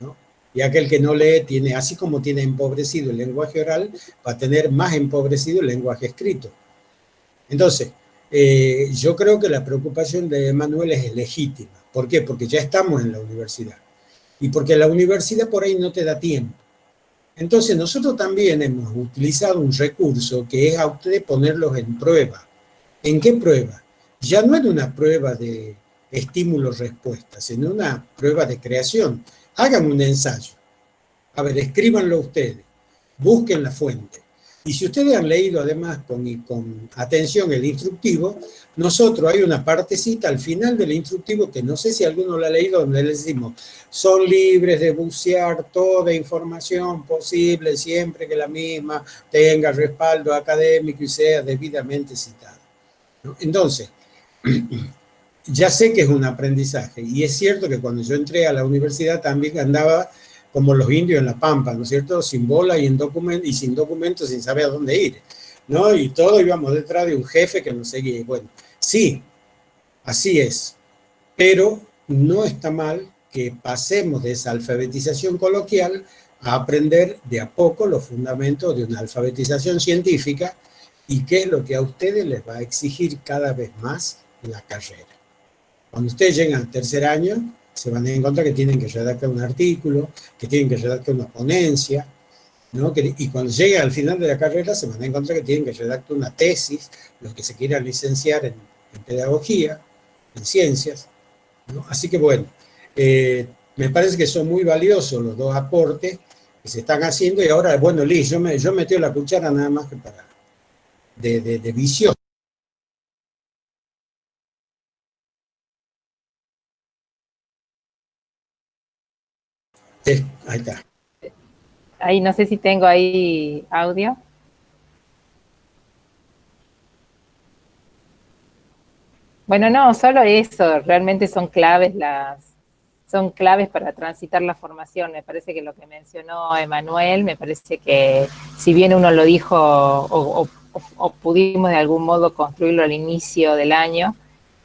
¿no? Y aquel que no lee tiene, así como tiene empobrecido el lenguaje oral, va a tener más empobrecido el lenguaje escrito. Entonces, yo creo que la preocupación de Manuel es legítima. ¿Por qué? Porque ya estamos en la universidad. Y porque la universidad por ahí no te da tiempo. Entonces, nosotros también hemos utilizado un recurso que es a ustedes ponerlos en prueba. ¿En qué prueba? Ya no en una prueba de estímulo-respuesta, sino una prueba de creación. Hagan un ensayo. A ver, escríbanlo ustedes. Busquen la fuente. Y si ustedes han leído además con atención el instructivo, nosotros hay una partecita al final del instructivo que no sé si alguno lo ha leído, donde les decimos, son libres de bucear toda información posible siempre que la misma tenga respaldo académico y sea debidamente citada, ¿no? Entonces, ya sé que es un aprendizaje y es cierto que cuando yo entré a la universidad también andaba como los indios en la pampa, ¿no es cierto? Sin bola y, sin documentos, sin saber a dónde ir, ¿no? Y todos íbamos detrás de un jefe que nos seguía. Bueno, sí, así es, pero no está mal que pasemos de esa alfabetización coloquial a aprender de a poco los fundamentos de una alfabetización científica y qué es lo que a ustedes les va a exigir cada vez más la carrera. Cuando ustedes llegan al tercer año, se van a encontrar que tienen que redactar un artículo, que tienen que redactar una ponencia, ¿no? Y cuando lleguen al final de la carrera, se van a encontrar que tienen que redactar una tesis, los que se quieran licenciar en pedagogía, en ciencias, ¿no? Así que bueno, me parece que son muy valiosos los dos aportes que se están haciendo y ahora, bueno, Liz, yo metí la cuchara nada más que para de visión. Ahí está. Ahí no sé si tengo ahí audio. Bueno, no, solo eso, realmente son claves para transitar la formación. Me parece que lo que mencionó Emanuel, me parece que si bien uno lo dijo o pudimos de algún modo construirlo al inicio del año,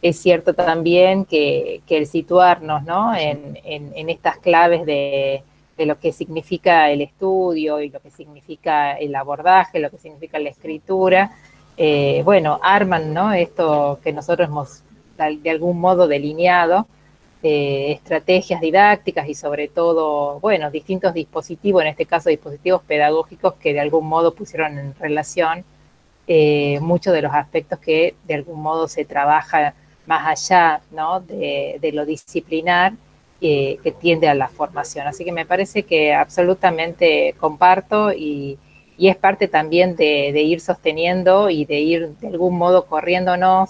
es cierto también que el situarnos, ¿no? en estas claves de lo que significa el estudio y lo que significa el abordaje, lo que significa la escritura, bueno, arman, ¿no? Esto que nosotros hemos de algún modo delineado, estrategias didácticas y sobre todo, bueno, distintos dispositivos, en este caso dispositivos pedagógicos que de algún modo pusieron en relación muchos de los aspectos que de algún modo se trabaja más allá, ¿no? de lo disciplinar que tiende a la formación. Así que me parece que absolutamente comparto y es parte también de ir sosteniendo y de ir de algún modo corriéndonos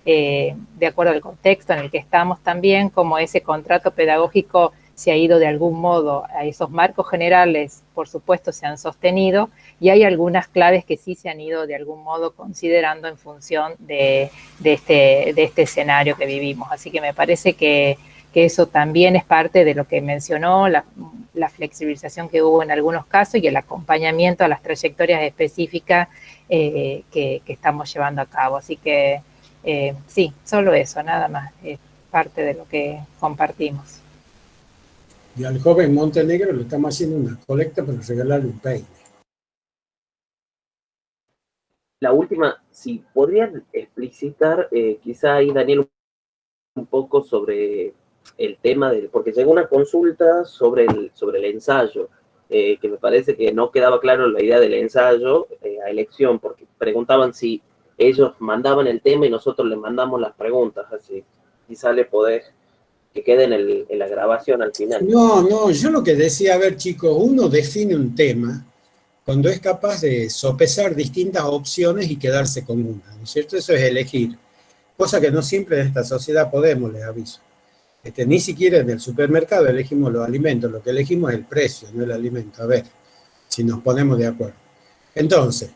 de acuerdo al contexto en el que estamos también, como ese contrato pedagógico se ha ido de algún modo a esos marcos generales, por supuesto, se han sostenido, y hay algunas claves que sí se han ido de algún modo considerando en función de este escenario que vivimos. Así que me parece que eso también es parte de lo que mencionó, la flexibilización que hubo en algunos casos y el acompañamiento a las trayectorias específicas que estamos llevando a cabo. Así que sí, solo eso, nada más, parte de lo que compartimos. Y al joven Montenegro le estamos haciendo una colecta para regalarle un peine. La última, si podrían explicitar, quizá ahí, Daniel, un poco sobre el tema porque llegó una consulta sobre el ensayo, que me parece que no quedaba claro la idea del ensayo a elección, porque preguntaban si ellos mandaban el tema y nosotros les mandamos las preguntas, así quizá le podés que quede en la grabación al final. No, yo lo que decía, a ver chicos, uno define un tema cuando es capaz de sopesar distintas opciones y quedarse con una, ¿no es cierto? Eso es elegir, cosa que no siempre en esta sociedad podemos, les aviso. Ni siquiera en el supermercado elegimos los alimentos, lo que elegimos es el precio, no el alimento. A ver, si nos ponemos de acuerdo. Entonces,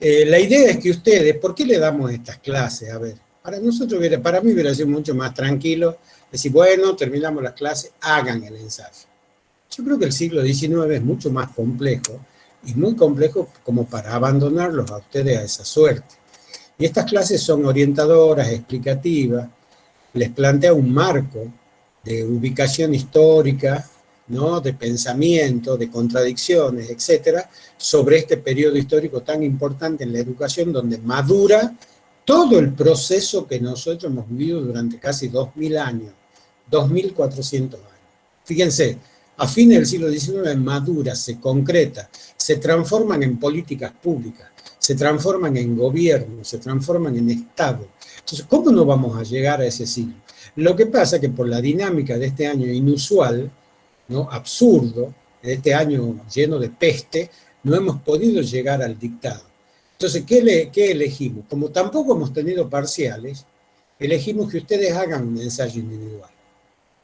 la idea es que ustedes, ¿por qué le damos estas clases? A ver, para mí hubiera sido mucho más tranquilo decir, bueno, terminamos las clases, hagan el ensayo. Yo creo que el siglo XIX es mucho más complejo, y muy complejo como para abandonarlos a ustedes a esa suerte. Y estas clases son orientadoras, explicativas, les plantea un marco de ubicación histórica, ¿no? De pensamiento, de contradicciones, etcétera, sobre este periodo histórico tan importante en la educación, donde madura todo el proceso que nosotros hemos vivido durante casi 2000 años, 2400 años. Fíjense, a fines del siglo XIX madura, se concreta, se transforman en políticas públicas, se transforman en gobierno, se transforman en Estado. Entonces, ¿cómo no vamos a llegar a ese siglo? Lo que pasa es que por la dinámica de este año inusual, ¿no? Absurdo, de este año lleno de peste, no hemos podido llegar al dictado. Entonces, ¿qué elegimos? Como tampoco hemos tenido parciales, elegimos que ustedes hagan un ensayo individual.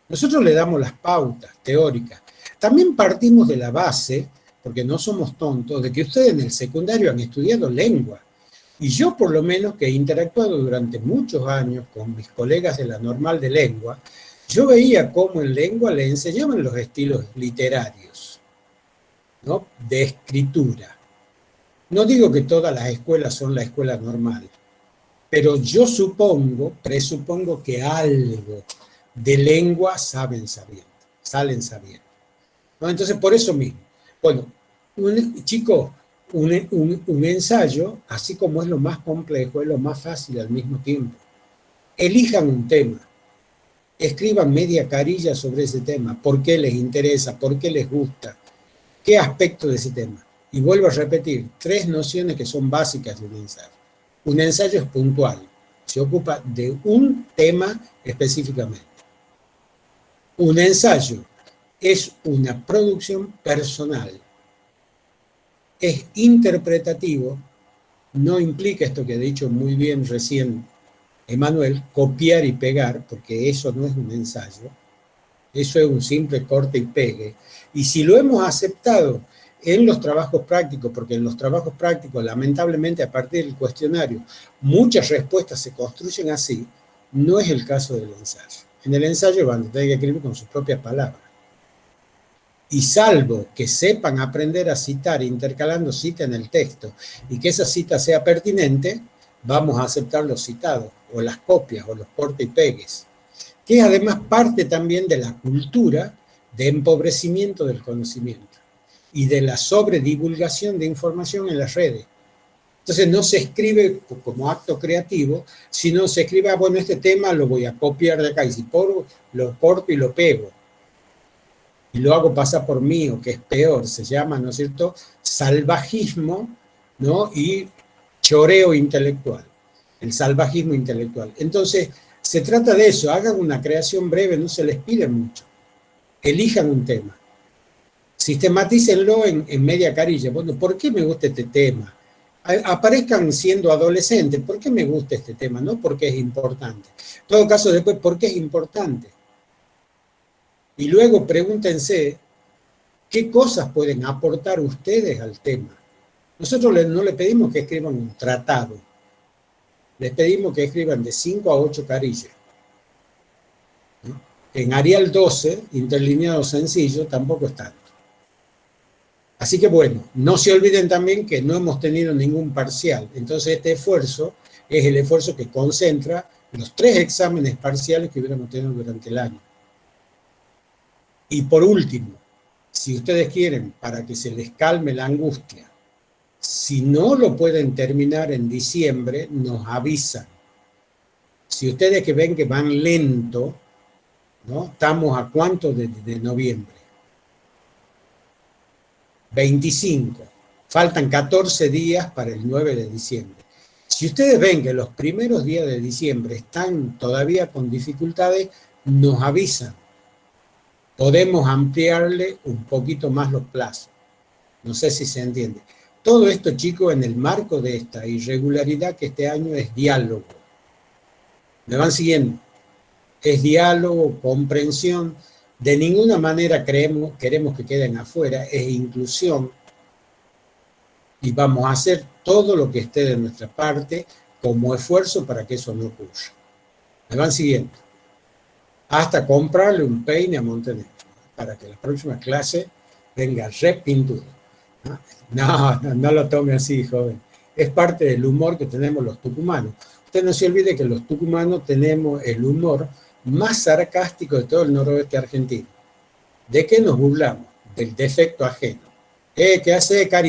Nosotros le damos las pautas teóricas. También partimos de la base, porque no somos tontos, de que ustedes en el secundario han estudiado lengua. Y yo, por lo menos, que he interactuado durante muchos años con mis colegas de la normal de lengua, yo veía cómo en lengua le enseñaban los estilos literarios, ¿no? De escritura. No digo que todas las escuelas son la escuela normal, pero yo presupongo que algo de lengua salen sabiendo. ¿No? Entonces, por eso mismo. Bueno, chicos, un ensayo, así como es lo más complejo, es lo más fácil al mismo tiempo. Elijan un tema, escriban media carilla sobre ese tema, por qué les interesa, por qué les gusta, qué aspecto de ese tema. Y vuelvo a repetir, 3 nociones que son básicas de un ensayo. Un ensayo es puntual, se ocupa de un tema específicamente. Un ensayo es una producción personal, es interpretativo, no implica esto que ha dicho muy bien recién Emanuel, copiar y pegar, porque eso no es un ensayo, eso es un simple corte y pegue. Y si lo hemos aceptado en los trabajos prácticos, porque en los trabajos prácticos, lamentablemente, a partir del cuestionario, muchas respuestas se construyen así, no es el caso del ensayo. En el ensayo van a tener que escribir con sus propias palabras. Y salvo que sepan aprender a citar intercalando cita en el texto y que esa cita sea pertinente, vamos a aceptar los citados o las copias o los corte y pegues, que es además parte también de la cultura de empobrecimiento del conocimiento y de la sobredivulgación de información en las redes. Entonces no se escribe como acto creativo, sino se escribe, bueno, este tema lo voy a copiar de acá y si puedo, lo corto y lo pego. Y lo hago pasar por mío, que es peor, se llama, ¿no es cierto?, salvajismo, ¿no?, y choreo intelectual, el salvajismo intelectual. Entonces, se trata de eso, hagan una creación breve, no se les pide mucho, elijan un tema, sistematícenlo en media carilla. Bueno, ¿por qué me gusta este tema? Aparezcan siendo adolescentes, ¿por qué me gusta este tema? No porque es importante. En todo caso, después, ¿por qué es importante? Y luego pregúntense qué cosas pueden aportar ustedes al tema. Nosotros no le pedimos que escriban un tratado, les pedimos que escriban de 5 a 8 carillas. ¿No? En Arial 12, interlineado sencillo, tampoco es tanto. Así que bueno, no se olviden también que no hemos tenido ningún parcial. Entonces este esfuerzo es el esfuerzo que concentra los 3 exámenes parciales que hubiéramos tenido durante el año. Y por último, si ustedes quieren, para que se les calme la angustia, si no lo pueden terminar en diciembre, nos avisan. Si ustedes que ven que van lento, ¿no? Estamos a cuánto de noviembre. 25. Faltan 14 días para el 9 de diciembre. Si ustedes ven que los primeros días de diciembre están todavía con dificultades, nos avisan. Podemos ampliarle un poquito más los plazos. No sé si se entiende. Todo esto, chicos, en el marco de esta irregularidad que este año es diálogo. ¿Me van siguiendo? Es diálogo, comprensión. De ninguna manera queremos que queden afuera, es inclusión. Y vamos a hacer todo lo que esté de nuestra parte como esfuerzo para que eso no ocurra. ¿Me van siguiendo? Hasta comprarle un peine a Montenegro, para que la próxima clase venga repintudo. No lo tome así, joven. Es parte del humor que tenemos los tucumanos. Usted no se olvide que los tucumanos tenemos el humor más sarcástico de todo el noroeste argentino. ¿De qué nos burlamos? Del defecto ajeno. ¿Qué hace, cari?